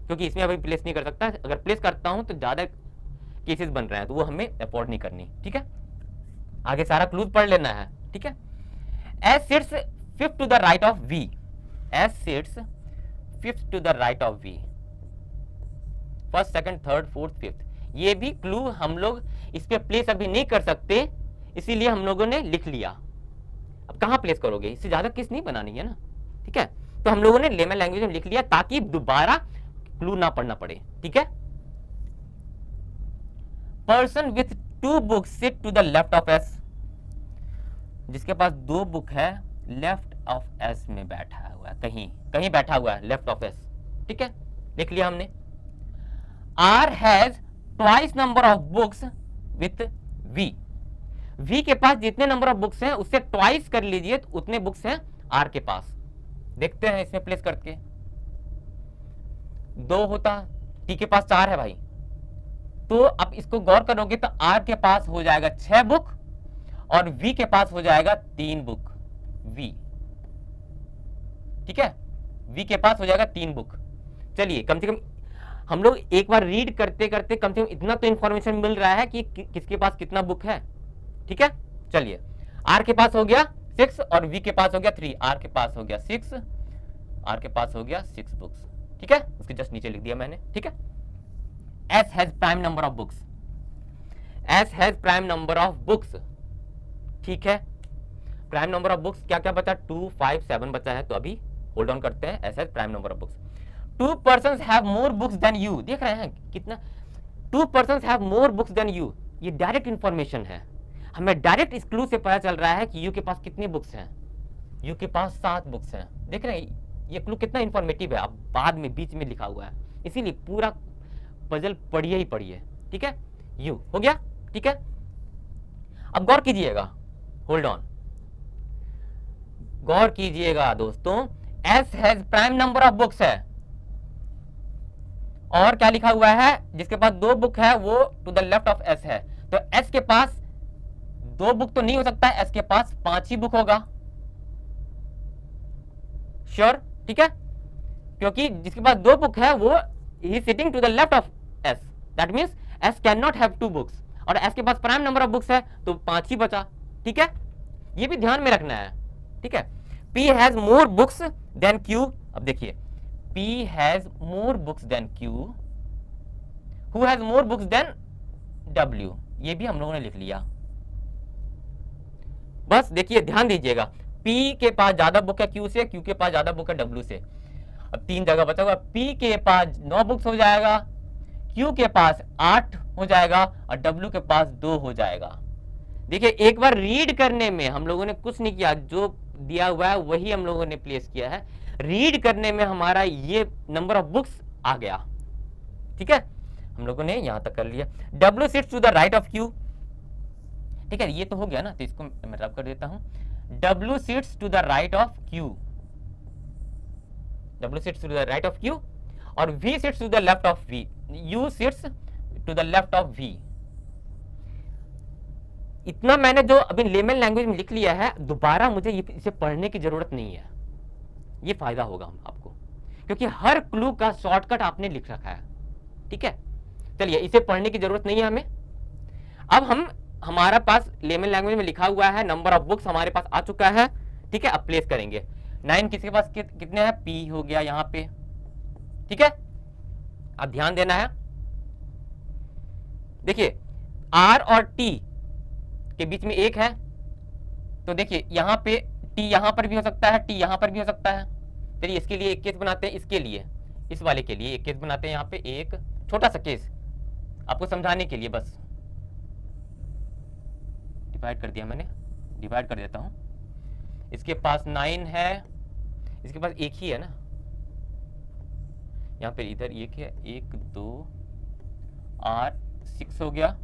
क्योंकि इसमें अभी प्लेस नहीं कर सकता। अगर प्लेस करता हूं तो ज्यादा केसेस बन रहे हैं, तो वो हमें अफोर्ड नहीं करनी। ठीक है, आगे सारा क्लूज पढ़ लेना है। ठीक है, S sits 5th to the right of V. S sits 5th to the right of V. 1st 2nd 3rd 4th 5th। ये भी क्लू हम लोग इस पे प्लेस अभी नहीं कर सकते, इसीलिए हम लोगों ने लिख लिया। अब कहां प्लेस करोगे? इससे ज्यादा केस नहीं बनानी है ना। ठीक है, तो हम लोगों ने लेमन लैंग्वेज में लिख लिया ताकि दोबारा क्लू ना पढ़ना पड़े। ठीक है, person with 2 books sit to the left of S. जिसके पास 2 बुक है लेफ्ट ऑफ एस में बैठा हुआ है, कहीं कहीं बैठा हुआ है लेफ्ट ऑफ एस। ठीक है, लिख लिया हमने। R has twice number of books with V. V के पास जितने नंबर ऑफ बुक्स हैं उससे ट्वाइस कर लीजिए, तो उतने बुक्स हैं आर के पास। देखते हैं इसमें प्लेस करके। 2 होता, टी के पास 4 है भाई, तो अब इसको गौर करोगे तो आर के पास हो जाएगा 6 बुक और वी के पास हो जाएगा 3 बुक। वी, ठीक है, वी के पास हो जाएगा 3 बुक। चलिए कम से कम हम लोग एक बार रीड करते करते कम से कम इतना तो इंफॉर्मेशन मिल रहा है कि किसके पास कितना बुक है। ठीक है, चलिए आर के पास हो गया 6 और वी के पास हो गया 3। आर के पास हो गया 6, आर के पास हो गया 6 बुक्स। ठीक है, उसके जस्ट नीचे लिख दिया मैंने। ठीक है, S has prime number of books. S has prime number of books. ठीक है, प्राइम नंबर ऑफ बुक्स क्या क्या बचा? 2 5 7 बचा है, तो अभी होल्ड ऑन करते हैं। S has prime number of books. 2 persons have more books than you। देख रहे हैं कितना? 2 persons have more books than you। ये डायरेक्ट इंफॉर्मेशन है, हमें डायरेक्ट इस क्लू से पता चल रहा है कि यू के पास कितनी बुक्स हैं। यू के पास 7 बुक्स हैं। देख रहे हैं ये क्लू कितना इंफॉर्मेटिव है। अब बाद में बीच में लिखा हुआ है, इसीलिए पूरा पजल पढ़िए ही पढ़िए। ठीक है, यू हो गया। ठीक है, अब गौर कीजिएगा, होल्ड ऑन, गौर कीजिएगा दोस्तों। S has prime number of books है, और क्या लिखा हुआ है? जिसके पास 2 बुक है वो to the left of S है, तो एस के पास 2 बुक तो नहीं हो सकता है, एस के पास 5 ही बुक होगा। श्योर, ठीक है, क्योंकि जिसके पास 2 बुक है वो ही sitting to the left of S, that means S can not have 2 books, और एस के पास प्राइम नंबर ऑफ बुक्स है तो 5 ही बचा, ठीक है, ये भी ध्यान में रखना है, ठीक है। P has more books then Q, अब देखिए P has more books then Q, who has more books then W, ये भी हम लोगों ने लिख लिया। बस देखिए ध्यान दीजिएगा, P के पास ज्यादा बुक है Q से, Q के पास ज्यादा बुक है W से। अब 3 जगह बचा हुआ, P के पास 9 बुक्स हो जाएगा, Q के पास 8 हो जाएगा और W के पास 2 हो जाएगा। देखिए एक बार रीड करने में हम लोगों ने कुछ नहीं किया, जो दिया हुआ है वही हम लोगों ने प्लेस किया है। रीड करने में हमारा ये नंबर ऑफ बुक्स आ गया, ठीक है, हम लोगों ने यहां तक कर लिया। W sits to the right of Q, ठीक है, ये तो हो गया ना, तो इसको मैं रब कर देता हूं। W sits to the right of Q, W sits to the right of Q, और V sits to the left of V, U sits to the left of V। इतना मैंने जो अभी लेमन लैंग्वेज में लिख लिया है, दोबारा मुझे इसे पढ़ने की जरूरत नहीं है, ये फायदा होगा आपको, क्योंकि हर क्लू का शॉर्टकट आपने लिख रखा है, ठीक है। चलिए इसे पढ़ने की जरूरत नहीं है हमें। अब हमारा पास लेमन लैंग्वेज में लिखा हुआ है, नंबर ऑफ बुक्स हमारे पास आ चुका है, ठीक है। अब प्लेस करेंगे, 9 किसके पास कितने हैं, P हो गया यहां पे, ठीक है। अब ध्यान देना है, देखिए R और T के बीच में 1 है, तो देखिए यहां पे T यहां पर भी हो सकता है, T यहां पर भी हो सकता है। चलिए इसके लिए एक केस बनाते हैं, इसके लिए, इस वाले के लिए एक केस बनाते हैं, यहां पे एक छोटा सा केस आपको समझाने के लिए, बस डिवाइड कर दिया मैंने, डिवाइड कर देता हूं। इसके पास 9 है, इसके पास 1 ही है ना, यहां पे इधर 1 है, 1 2 8 6 हो गया,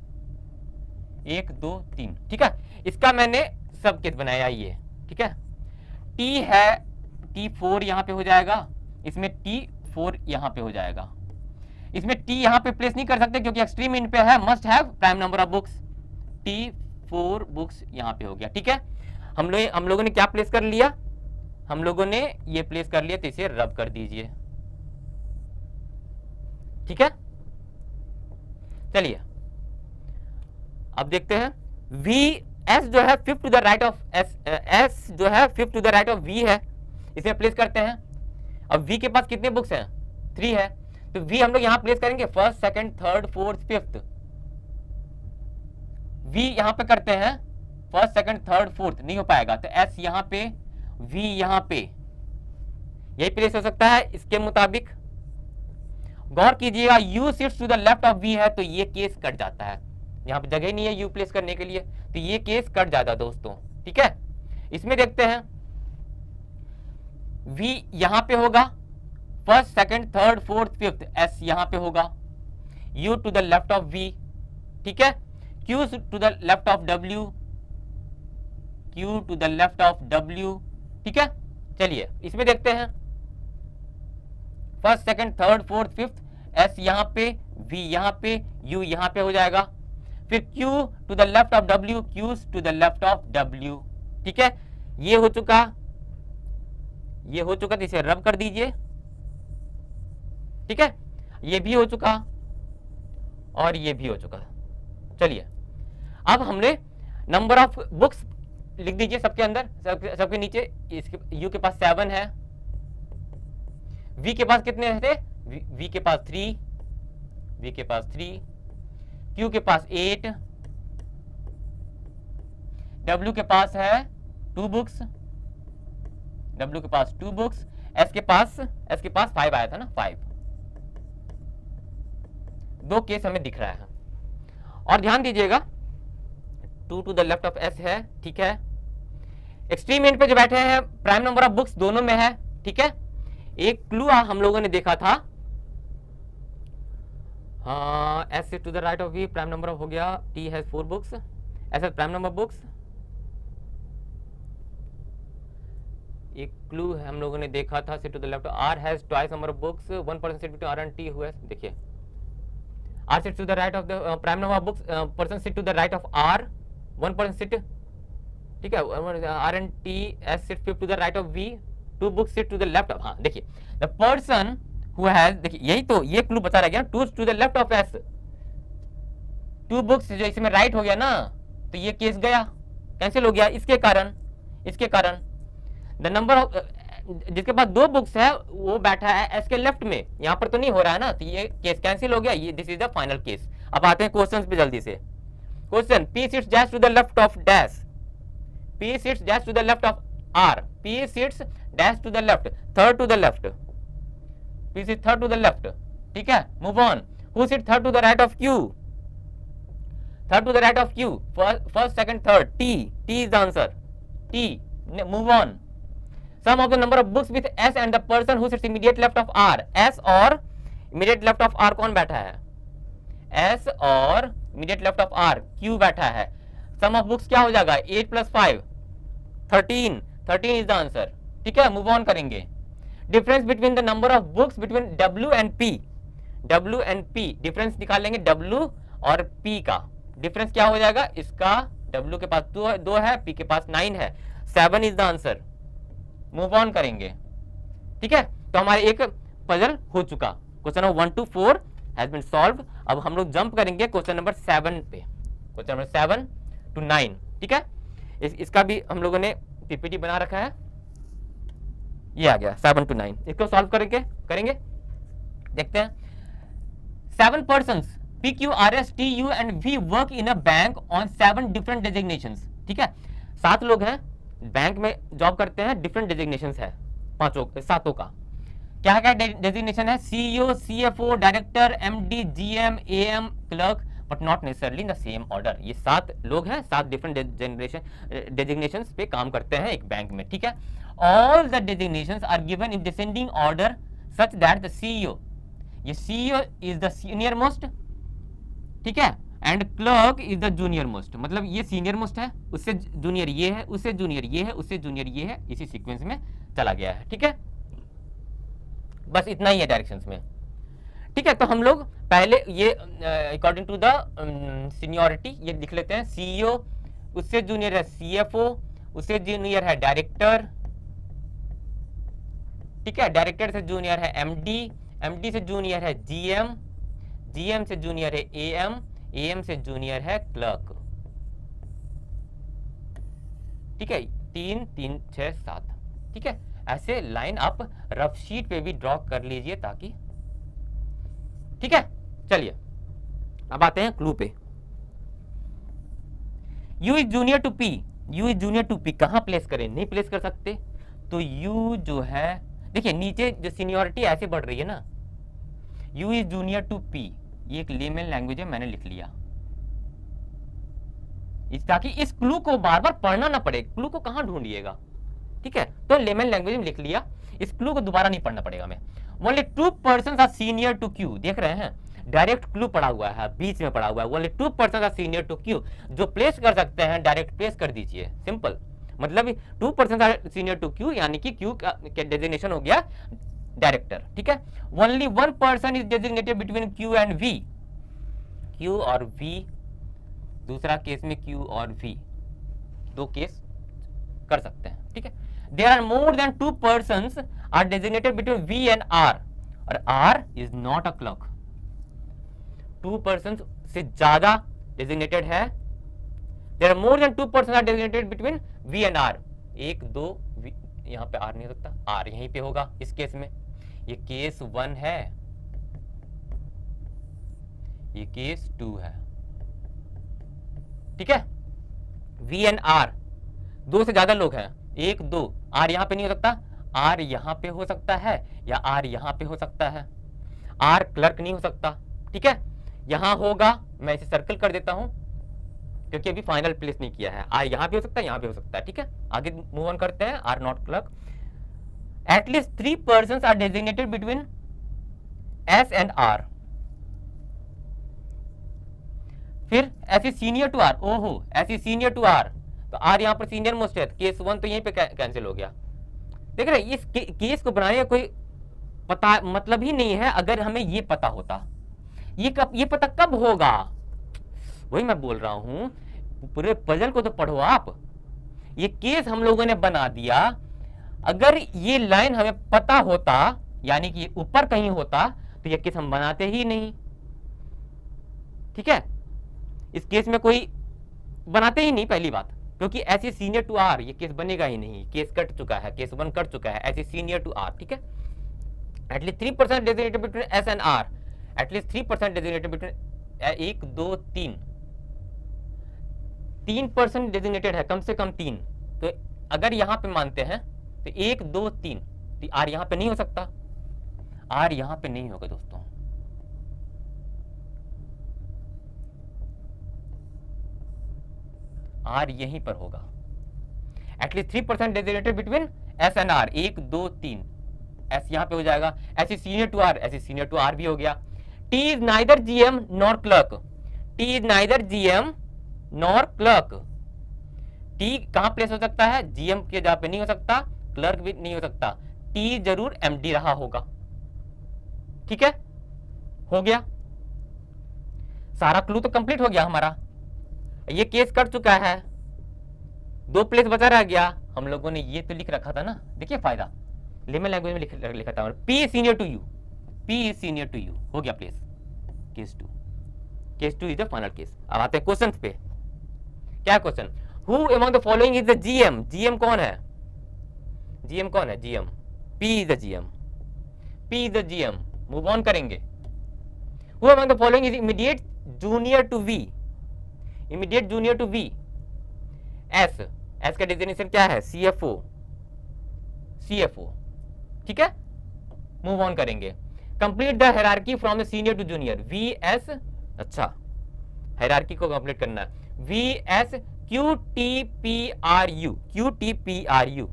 1 2 3, ठीक है। इसका मैंने सब केस बनाया ये, ठीक है। T है, T4 यहां पे हो जाएगा, इसमें T4 यहां पे हो जाएगा। इसमें T यहां पे प्लेस नहीं कर सकते क्योंकि एक्सट्रीम इन पे है, must have prime number of books, T4 books यहां पे हो गया, ठीक है। हम लोगों ने क्या प्लेस कर लिया, हम लोगों ने ये प्लेस कर लिया, तो इसे रब कर दीजिए, ठीक है। चलिए अब देखते हैं, V S जो है 5 to the right of S जो है 5 to the right of V है, इसे प्लेस करते हैं। अब V के पास कितने बुक्स हैं, 3 है, तो V हम लोग यहां प्लेस करेंगे, first second third fourth fifth. V यहां पे करते हैं, फर्स्ट सेकंड थर्ड फोर्थ नहीं हो पाएगा, तो S यहां पे, V यहां पे, यही प्लेस हो सकता है। इसके मुताबिक गौर कीजिएगा, U sits to the left of V है, तो ये केस कट जाता है, यहां पे जगह नहीं है U प्लेस करने के लिए, तो ये केस कट जाता है दोस्तों, ठीक है। इसमें देखते हैं, V यहां पे होगा, first second third fourth fifth, S यहां पे होगा, U to the left of V, ठीक है, Q to the left of W, Q to the left of W, ठीक है। चलिए इसमें देखते हैं, first second third fourth fifth, S यहां पे, V यहां पे, U यहां पे हो जाएगा, फिर Q to the left of W, Q to the left of W, ठीक है। ये हो चुका, ये हो चुका, तो इसे रब कर दीजिए, ठीक है। ये भी हो चुका और ये भी हो चुका। चलिए अब हमने नंबर ऑफ बुक्स लिख दीजिए सबके अंदर, सबके नीचे। इसके U के पास 7 है, V के पास कितने थे, V के पास 3, V के पास 3, Q के पास 8, W के पास है 2 बुक्स, W के पास 2 बुक्स, S के पास 5 आया था ना, 5। 2 केस हमें दिख रहा है, और ध्यान दीजिएगा 2 to the left of S है, ठीक है। एक्सट्रीम एंड पे जो बैठे हैं, प्राइम नंबर ऑफ बुक्स दोनों में है, ठीक है। एक क्लू हम लोगों ने देखा था, S to the right of V, prime number of हो गया, T has 4 books, S has prime number books. एक क्लू हम लोगों ने देखा था, sit to the left, R has twice number of books, 1% sit between R and T, हुआ, देखिए R sits to the right of the prime number of books, person sit to the right of R, one person sit, ठीक है, R and T S sit to the right of V, two books sit to the left of, हाँ देखिए the person who has, देखिए यही तो ये clue बता रहा गया, to the left of S, two books जो इसमें राइट हो गया ना, तो ये केस गया, कैंसिल हो गया, इसके कारण द नंबर ऑफ, जिसके पास दो बुक्स है वो बैठा है एस के लेफ्ट में, यहां पर तो नहीं हो रहा है ना, तो ये केस कैंसिल हो गया, ये this is the final case. अब आते हैं क्वेश्चंस पे जल्दी से। Question, P sits dash to the left of dash, P sits dash to the left of R, P sits dash to the left, third to the left, P sits third to the left, ठीक है, move on. Who sit third to the right of Q, third to the right of Q, first second third, T, T is the answer, T, move on. Sum of the number of books with S and the person who sits immediate left of R, S और immediate left of R कौन बैठा है, S और immediate left of R Q बैठा है। Sum of books क्या हो जाएगा, 8 plus 5 13, 13 is the answer, ठीक है, मूव ऑन करेंगे। Difference between the number of books between W and P, W and P difference निकाल लेंगे, W और P का डिफरेंस क्या हो जाएगा, इसका W के पास 2 है, P के पास 9 है, 7 is the answer, move on करेंगे, ठीक है। तो हमारे एक पजल हो चुका, question number 1 to 4 has been solve. अब हम लोग जंप करेंगे क्वेश्चन नंबर 7 पे, क्वेश्चन नंबर 7 to 9, ठीक है। इसका भी हम लोगों ने पीपीटी बना रखा है, ये आ गया 7 to 9, इसको सॉल्व करेंगे देखते हैं। 7 persons P Q R S T U and V work in a bank on 7 different designations, ठीक है, 7 लोग हैं, बैंक में जॉब करते हैं, डिफरेंट डेजिग्नेशंस है, 7 का क्या क्या डेजिग्नेशन है, CEO, CFO, director, MD, GM, am, clerk, but not necessarily in the same order. ये 7 लोग हैं, 7 डिफरेंट डेजिग्नेशंस पे काम करते हैं एक बैंक में, ठीक है। All the designations are given in descending order such that the CEO, ये CEO is the senior most, ठीक है, and clerk is the junior most, मतलब ये सीनियर मोस्ट है, उससे जूनियर ये है, उससे जूनियर ये है, उससे जूनियर ये है, इसी सीक्वेंस में चला गया है, ठीक है। बस इतना ही है डायरेक्शंस में, ठीक है। तो हम लोग पहले ये अकॉर्डिंग टू द सीनियरिटी ये लिख लेते हैं, सीईओ, उससे जूनियर है सीएफओ, उससे जूनियर है डायरेक्टर, ठीक है, डायरेक्टर से जूनियर है एमडी, एमडी से जूनियर है जीएम, जीएम से जूनियर है एएम, एएम से जूनियर है क्लर्क, ठीक है, 3 3 6 7, ठीक है। ऐसे लाइन आप रफ शीट पे भी ड्रॉ कर लीजिए ताकि, ठीक है। चलिए अब आते हैं क्लू पे। U is junior to P, U is junior to P, कहां प्लेस करें, नहीं प्लेस कर सकते, तो U जो है, देखिए नीचे जो सीनियरिटी ऐसे बढ़ रही है ना, U is junior to P, ये एक लेमन लैंग्वेज है, मैंने लिख लिया ताकि इस क्लू को बार बार पढ़ना ना पड़े, क्लू को कहां ढूंढिएगा, ठीक है, तो लेमन लैंग्वेज में लिख लिया, इस क्लू को दोबारा नहीं पढ़ना पड़ेगा मैं। Only 2 persons are senior to Q, देख रहे हैं डायरेक्ट क्लू पड़ा हुआ है, बीच में पड़ा हुआ है, only 2 persons are senior to Q, जो प्लेस कर सकते हैं डायरेक्ट प्लेस कर दीजिए, सिंपल, मतलब 2 persons are senior to Q, यानी कि Q का डेजिग्नेशन हो गया डायरेक्टर, ठीक है। Only 1 person is designated between Q and V, Q और V, दूसरा केस में Q और V, 2 केस कर सकते हैं, ठीक है। There are more than 2 persons are designated between V and R, और R is not a clerk, 2 persons से ज्यादा डेजिग्नेटेड है, there are more than 2 persons are designated between V and R, 1 2 यहाँ पे R नहीं हो सकता, R यहीं पे होगा इस केस में, ये केस 1 है, ये केस 2 है, ठीक है। V एंड R 2 से ज्यादा लोग हैं, 1 2, R यहां पे नहीं हो सकता, R यहां पे हो सकता है, या R यहां पे हो सकता है, R क्लर्क नहीं हो सकता, ठीक है। यहां होगा, मैं इसे सर्कल कर देता हूं क्योंकि अभी फाइनल प्लेस नहीं किया है, R यहां पे हो सकता है, यहां पे हो सकता है, ठीक है। आगे मूव ऑन करते हैं, R not clerk. At least 3 persons are designated between S and R, फिर ऐसी सीनियर टू R, ओहो ऐसी सीनियर टू R, तो R यहां पर सीनियर मोस्ट है, केस 1 तो यहीं पे कैंसिल हो गया, देख रहे इस केस को बनाने का कोई पता मतलब ही नहीं है, अगर हमें ये पता होता, ये पता कब होगा, वही मैं बोल रहा हूं, पूरे पजल को तो पढ़ो आप। ये केस हम लोगों ने बना दिया। अगर ये लाइन हमें पता होता, यानी कि ऊपर कहीं होता, तो ये केस हम बनाते ही नहीं। ठीक है, इस केस में कोई बनाते ही नहीं पहली बात, क्योंकि ऐसे सीनियर टू आर ये केस बनेगा ही नहीं। केस कट चुका है, केस 1 कट चुका है, ऐसे सीनियर टू आर। ठीक है, at least 3% designated between S and R, at least 3% designated between 1 2 3, 3% designated है, कम से कम 3। तो अगर यहां पे मानते हैं तो 1 2 3, तो आर यहां पे नहीं हो सकता, आर यहां पे नहीं होगा दोस्तों। आर यहीं पर होगा। At least 3% designated between S and R, 1 2 3, S यहां पे हो जाएगा। ऐसे सीनियर टू आर, ऐसे सीनियर टू आर भी हो गया। T is neither GM nor clerk, T is neither GM nor clerk. T कहां प्लेस हो सकता है? जीएम के जगह पे नहीं हो सकता, क्लर्क भी नहीं हो सकता, टी जरूर एमडी रहा होगा। ठीक है, हो गया, सारा क्लू तो कंप्लीट हो गया हमारा। ये केस कर चुका है, 2 प्लेस बचा रह गया। हम लोगों ने ये तो लिख रखा था ना, देखिए फायदा लेमन लैंग्वेज में लिखा था, P senior to U, P is senior to U, हो गया place. Case 2, case 2 is the final case. अब आते हैं क्वेश्चन पे। क्या question? Who among the following is the GM? GM कौन है? जीएम कौन है? GM, P is the GM, P is the GM. Move on करेंगे। Who among the following is immediate junior to V? Immediate junior to V. S, S का definition क्या है? CFO, CFO. ठीक है, मूव ऑन करेंगे। Complete the hierarchy from the senior to junior, V S. अच्छा, hierarchy को complete करना है। V S Q T P R U, Q T P R U,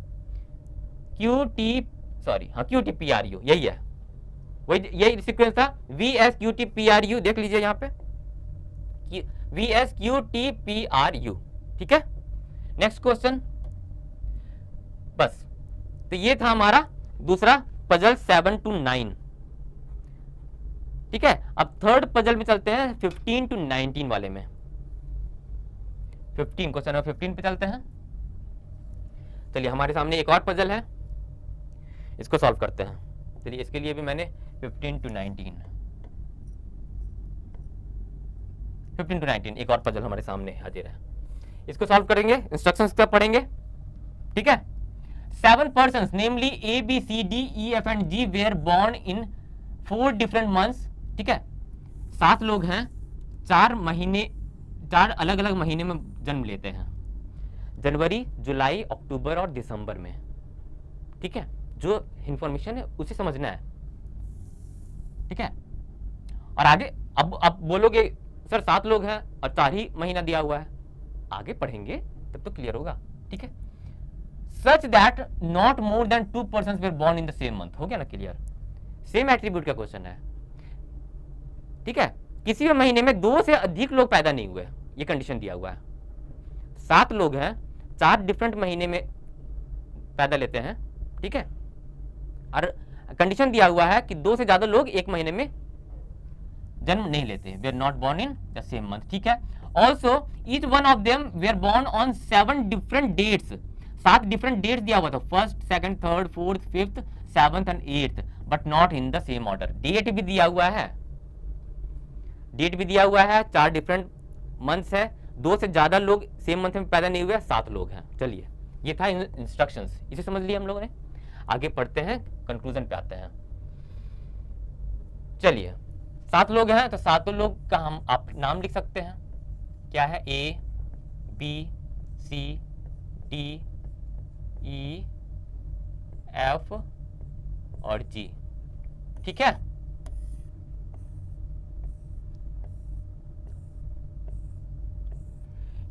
Q T, sorry हाँ, Q T P R U, यही है, वही यही sequence था। V S Q T P R U, देख लीजिए यहाँ पे, V S Q T P R you. ठीक है, नेक्स्ट क्वेश्चन। बस, तो ये था हमारा दूसरा पजल 7 to 9। ठीक है, अब थर्ड पजल में चलते हैं 15 to 19 वाले में। 15 क्वेश्चन नंबर 15 पे चलते हैं। चलिए, हमारे सामने एक और पजल है, इसको सॉल्व करते हैं। चलिए, इसके लिए भी मैंने 15 to 19, 15 to 19 एक और पजल हमारे सामने हाजिर है। इसको सॉल्व करेंगे, इंस्ट्रक्शंस क्या पढ़ेंगे। ठीक है, 7 persons namely A B C D E F and G were born in 4 different months। ठीक है, 7 लोग हैं, 4 महीने, 4 अलग अलग महीने में जन्म लेते हैं, जनवरी, जुलाई, अक्टूबर और दिसंबर में। ठीक है, जो इंफॉर्मेशन है उसे समझना है। ठीक है, और आगे अब बोलोगे सर 7 लोग हैं और 4 ही महीना दिया हुआ है, आगे पढ़ेंगे तब तो क्लियर होगा। ठीक है, such that not more than 2 persons were born in the same month, हो गया ना क्लियर। सेम एट्रीब्यूट का क्वेश्चन है। ठीक है, किसी भी महीने में 2 से अधिक लोग पैदा नहीं हुए, ये कंडीशन दिया हुआ है। 7 लोग हैं, 4 डिफरेंट महीने में पैदा लेते हैं। ठीक है, और कंडीशन दिया हुआ है कि 2 से ज्यादा लोग एक महीने में जन्म नहीं लेते, they are not born in the same month. ठीक है, also each one of them they are born on 7 different dates, 7 different dates दिया हुआ था, 1st, 2nd, 3rd, 4th, 5th, 7th and 8th, but not in the same order. Date भी दिया हुआ है, date भी दिया हुआ है, 4 डिफरेंट मंथ्स है, 2 से ज्यादा लोग सेम मंथ में पैदा नहीं हुए, 7 लोग हैं। चलिए, ये था इंस्ट्रक्शंस, इसे समझ लिया हम लोगों ने। आगे पढ़ते हैं, कंक्लूजन पे आते हैं। चलिए, 7 लोग हैं तो 7 लोग का हम आप नाम लिख सकते हैं। क्या है? A B C D E F और G। ठीक है,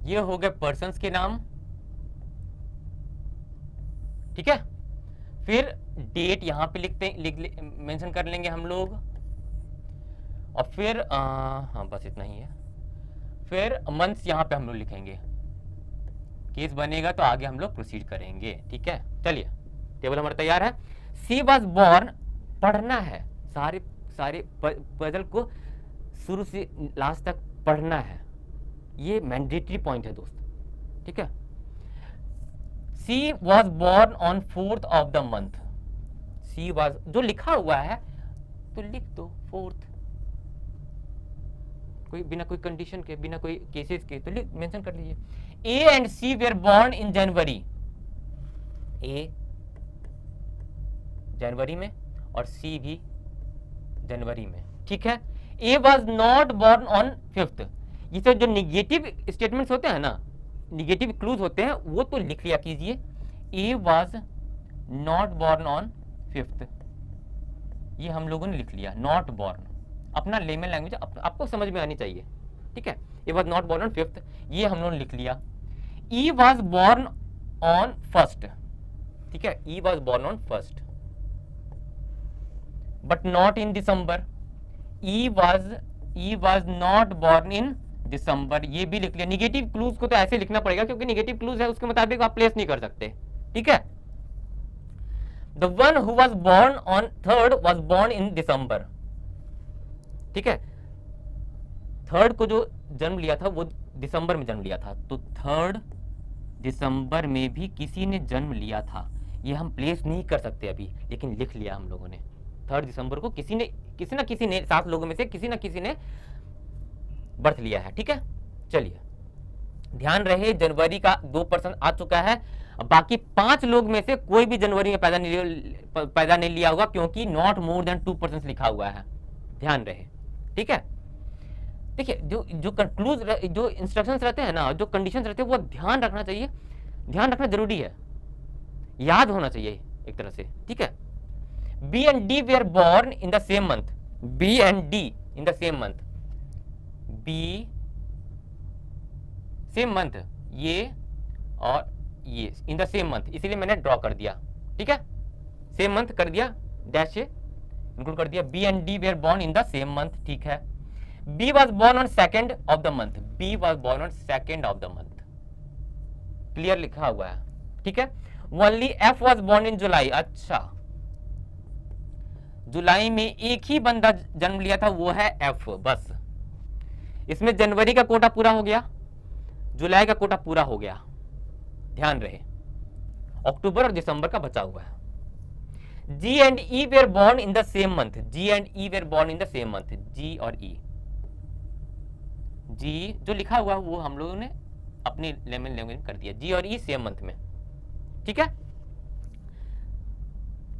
ये हो गए पर्सन्स के नाम। ठीक है, फिर डेट यहां पे मेंशन कर लेंगे हम लोग, और फिर हाँ बस इतना ही है। फिर मंथ्स यहां पे हम लोग लिखेंगे, केस बनेगा तो आगे हम लोग प्रोसीड करेंगे। ठीक है, चलिए, टेबल हमारा तैयार है। सी वॉज बॉर्न, पढ़ना है, सारे पजल को शुरू से लास्ट तक पढ़ना है। ये मैंडेटरी पॉइंट है दोस्त, ठीक है। C was born on 4th of the month, C was जो लिखा हुआ है तो लिख दो 4th, कोई बिना कोई कंडीशन के, बिना कोई केसेस के, तो लिख मेंशन कर लीजिए। A and C were born in January, A जनवरी में और सी भी जनवरी में, ठीक है। A was not born on 5th, ये तो जो निगेटिव स्टेटमेंट्स होते हैं ना, निगेटिव क्लूज होते हैं, वो तो लिख लिया कीजिए। ए was not born on 5th, ये हम लोगों ने लिख लिया, नॉट बॉर्न, अपना लेमन लैंग्वेज आपको समझ में आनी चाहिए, ठीक है। A was not born on 5th, ये हम लोगों ने लिख लिया। ई वॉज बॉर्न ऑन 1st, ठीक है, E was born on 1st but not in December, E was not born in December, ये भी लिख लिया। निगेटिव क्लूज को तो ऐसे लिखना पड़ेगा क्योंकि निगेटिव क्लूज है, उसके मुताबिक आप प्लेस नहीं कर सकते, ठीक है। The one who was born on 3rd was born in December, ठीक है। 3rd को जो जन्म लिया था वो दिसंबर में जन्म लिया था, तो 3rd दिसंबर में भी किसी ने जन्म लिया था, ये हम प्लेस नहीं कर सकते अभी, लेकिन लिख लिया हम लोगों ने। 3rd दिसंबर को किसी ना किसी ने 7 लोगों में से किसी ना किसी ने बर्थ लिया है, ठीक है। चलिए ध्यान रहे, जनवरी का 2% आ चुका है, बाकी 5 लोग में से कोई भी जनवरी में पैदा नहीं लिया होगा, क्योंकि नॉट मोर देन 2% लिखा हुआ है, ध्यान रहे, ठीक है। देखिए जो कंक्लूज जो इंस्ट्रक्शंस रहते हैं ना, जो कंडीशंस रहते हैं, वो ध्यान रखना चाहिए, ध्यान रखना जरूरी है, याद होना चाहिए एक तरह से, ठीक है। B and D were born in the same month, B and D in the same month, B same month, ये और ये इन द सेम मंथ, इसीलिए मैंने ड्रॉ कर दिया, ठीक है, सेम मंथ कर दिया, डैश से इंक्लूड कर दिया। B and D were born in the same month, ठीक है। B was born on 2nd of the month, B was born on 2nd of the month, clear लिखा हुआ है, ठीक है। Only F was born in July, अच्छा जुलाई में एक ही बंदा जन्म लिया था, वो है एफ, बस। इसमें जनवरी का कोटा पूरा हो गया, जुलाई का कोटा पूरा हो गया, ध्यान रहे। अक्टूबर और दिसंबर का बचा हुआ है। G and E were born in the same month, G and E were born in the same month, G और ई, जी जो लिखा हुआ है वो हम लोगों ने अपनी लेमन लैंग्वेज कर दिया, जी और ई सेम मंथ में, ठीक है।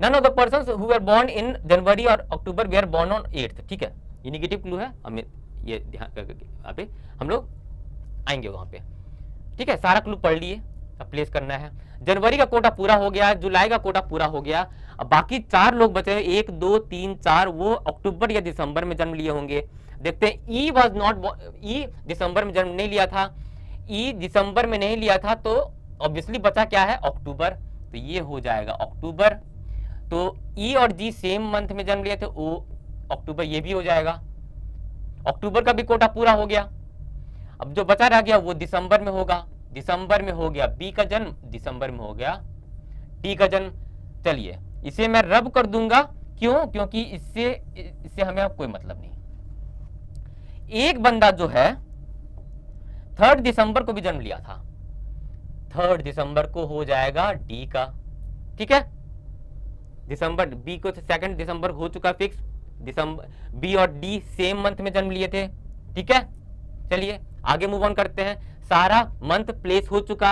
None of the persons who were born in January और October where born on 8th, ठीक है। ये निगेटिव क्लू है, हमें ये ध्यान करके हम लोग आएंगे वहां पे, ठीक है। सारा क्लू पढ़ लिए, अब प्लेस करना है। जनवरी का कोटा पूरा हो गया, जुलाई का कोटा पूरा हो गया, अब बाकी 4 लोग बचे, 1 2 3 4, वो अक्टूबर या दिसंबर में जन्म लिए होंगे। देखते हैं, ई वॉज नॉट, ई दिसंबर में जन्म नहीं लिया था, ई दिसंबर में नहीं लिया था, तो ऑब्वियसली बचा क्या है, अक्टूबर, तो ये हो जाएगा अक्टूबर। तो ई और जी सेम मंथ में जन्म लिए थे, ओ अक्टूबर, ये भी हो जाएगा, अक्टूबर का भी कोटा पूरा हो गया। अब जो बचा रह गया वो दिसंबर में होगा, दिसंबर में हो गया बी का जन्म, दिसंबर में हो गया डी का जन्म। चलिए इसे मैं रब कर दूंगा, क्यों, क्योंकि इससे हमें कोई मतलब नहीं। एक बंदा जो है 3rd दिसंबर को भी जन्म लिया था, 3rd दिसंबर को हो जाएगा डी का, ठीक है। दिसंबर, बी को 2nd दिसंबर हो चुका फिक्स, दिसंबर, बी और डी सेम मंथ में जन्म लिए थे, ठीक है। चलिए आगे मूव ऑन करते हैं, सारा मंथ प्लेस हो चुका,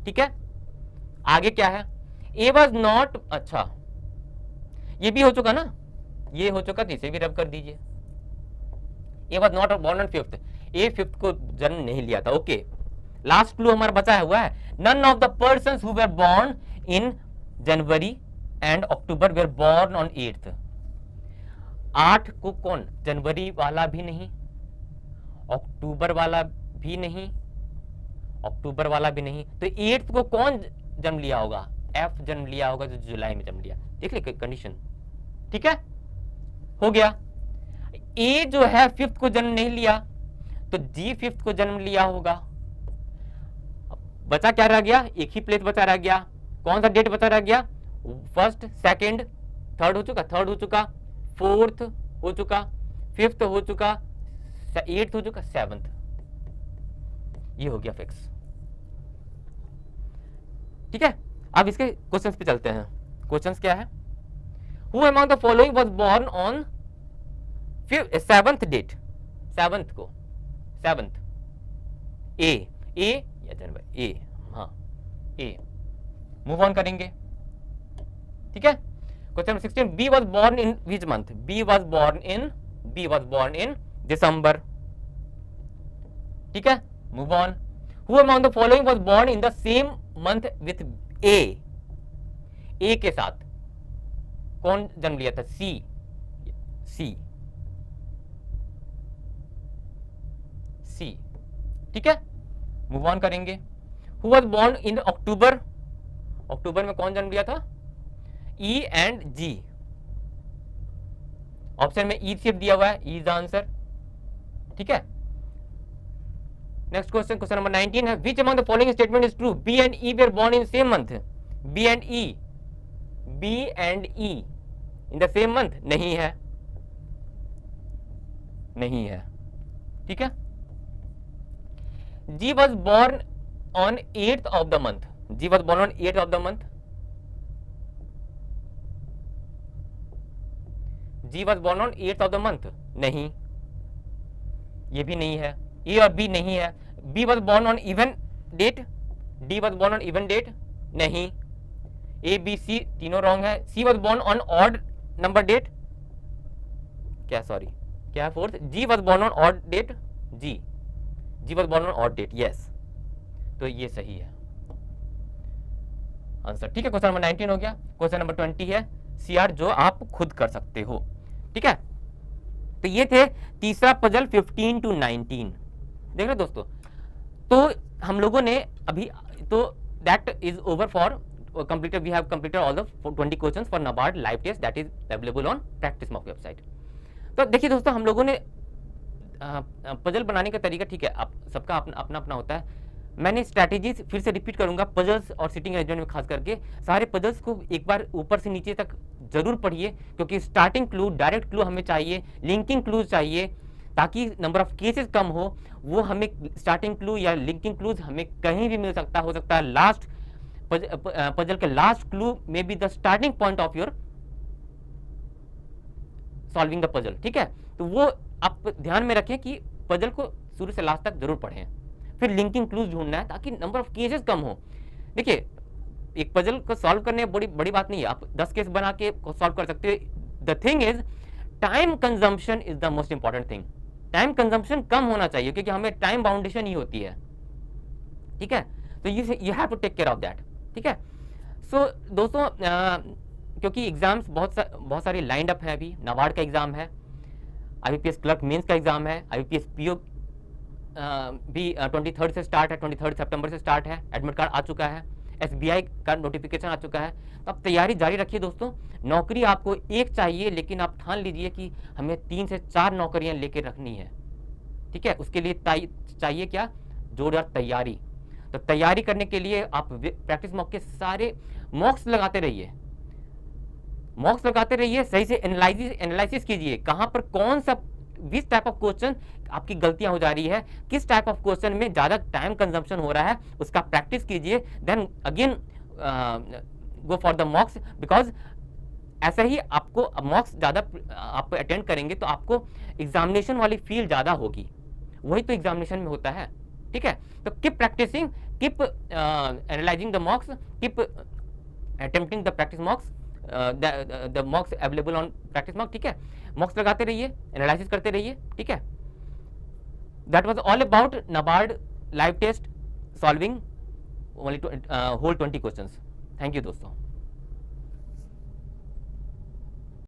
ठीक है। आगे क्या है, ए वॉज नॉट, अच्छा ये भी हो चुका ना, ये हो चुका, तो इसे भी रब कर दीजिए। ए was not born on 5th, A 5th को जन्म नहीं लिया था, ओके। लास्ट क्लू हमारा बचा हुआ है, none of the persons who were born in January and October were born on 8th। 8 को कौन, जनवरी वाला भी नहीं, अक्टूबर वाला भी नहीं, अक्टूबर वाला भी नहीं, तो 8th को कौन जन्म लिया होगा, एफ जन्म लिया होगा, जो जुलाई में जन्म लिया, देख ले कंडीशन, ठीक है, हो गया। ए जो है 5th को जन्म नहीं लिया, तो जी 5th को जन्म लिया होगा। बचा क्या रह गया, एक ही प्लेस बचा रह गया, कौन सा डेट बचा रह गया, 1st 2nd 3rd हो चुका, 3rd हो चुका, 4th हो चुका, 5th हो चुका, 8th हो चुका, 7th, ये हो गया फिक्स। ठीक है, अब इसके क्वेश्चंस पे चलते हैं। क्वेश्चंस क्या है? Who among the following was born on 7th date, 7th को, 7th, ए या जनवरी, ए, हाँ ए, मूव ऑन करेंगे। ठीक है, question number 16, B was born in which month? B was born in December. ठीक है, move on. Who among the following was born in the same month with A के साथ कौन जन्म लिया था? सी, ठीक है, मूव ऑन करेंगे। Who was born in October में कौन जन्म लिया था? E and ji. ऑप्शन में ई सिर्फ दिया हुआ है, ई इज द आंसर। ठीक है, नेक्स्ट क्वेश्चन, क्वेश्चन नंबर 19 है, which among the following statement is true? B and E were born in same month. B and E in the same month? नहीं है। ठीक है, G was born on 8th of the month. G was born on 8th of the month. G was born on 8th of the month? नहीं, ये भी नहीं है। ए और बी नहीं है। B was born on even date. D was born on even date? नहीं। A B C तीनों रॉन्ग है। C was born on odd number date, क्या fourth? G was born on odd date. G was born on odd date, yes, तो ये सही है answer. ठीक है, क्वेश्चन नंबर 19 हो गया। क्वेश्चन नंबर 20 है सीआर, जो आप खुद कर सकते हो। ठीक है, तो ये थे तीसरा पजल 15 to 19। देख रहे दोस्तों, तो हम लोगों ने अभी तो that is over for completed, we have completed all the 20 questions for NABARD live test that is available on practice mock website। तो देखिए दोस्तों, हम लोगों ने पजल बनाने का तरीका, ठीक है, आप सबका अपना अपना होता है। मैंने स्ट्रैटेजीज फिर से रिपीट करूंगा, पजल्स और सिटिंग अरेंजमेंट में खास करके सारे पजल्स को एक बार ऊपर से नीचे तक जरूर पढ़िए, क्योंकि स्टार्टिंग क्लू, डायरेक्ट क्लू हमें चाहिए, लिंकिंग क्लूज चाहिए, ताकि नंबर ऑफ केसेस कम हो। वो हमें स्टार्टिंग क्लू या लिंकिंग क्लूज हमें कहीं भी मिल सकता, हो सकता है लास्ट पजल के लास्ट क्लू में be the starting point of your solving the puzzle. ठीक है, तो वो आप ध्यान में रखें कि पजल को शुरू से लास्ट तक जरूर पढ़ें। फिर लिंकिंग क्लूज ढूंढना है ताकि नंबर ऑफ केसेस कम हो। देखिए, एक पजल को सॉल्व करने बड़ी बात नहीं है, आप 10 केस बना के सॉल्व कर सकते हो। The thing is time consumption is the most important thing. Time consumption कम होना चाहिए, क्योंकि हमें टाइम बाउंडेशन ही होती है। ठीक है, तो you have to take care of that. ठीक है, सो दोस्तों, क्योंकि एग्जाम्स बहुत सारे लाइंड अप है। अभी नाबार्ड का एग्जाम है, आईबीपीएस क्लर्क मेंस का एग्जाम है, आईबीपीएस पीओ भी 23rd से स्टार्ट है, 23rd सितंबर से स्टार्ट है। एडमिट कार्ड आ चुका है, एसबीआई का नोटिफिकेशन आ चुका है। तो आप तैयारी जारी रखिए दोस्तों। नौकरी आपको एक चाहिए, लेकिन आप ठान लीजिए कि हमें 3 से 4 नौकरियां लेकर रखनी है। ठीक है, उसके लिए चाहिए क्या? जोरदार तैयारी। तो तैयारी करने के लिए आप प्रैक्टिस मॉक के सारे मॉक्स लगाते रहिए, सही से एनालिसिस कीजिए, कहां पर कौन सा विच टाइप ऑफ क्वेश्चन आपकी गलतियां हो जा रही है, किस टाइप ऑफ क्वेश्चन में ज्यादा टाइम कंजम्पशन हो रहा है, उसका प्रैक्टिस कीजिए। Then again go for the mocks, because ऐसा ही आपको मॉक्स ज्यादा आप अटेंड करेंगे तो आपको एग्जामिनेशन वाली फील ज्यादा होगी। वही तो एग्जामिनेशन में होता है। ठीक है, तो keep practising, keep analysing the mocks, keep attempting the practice mocks, the mocks available on practice mock. ठीक है, मॉक्स लगाते रहिए, एनालिसिस करते रहिए। ठीक है, that was all about NABARD live test solving only whole 20 questions. Thank you दोस्तों।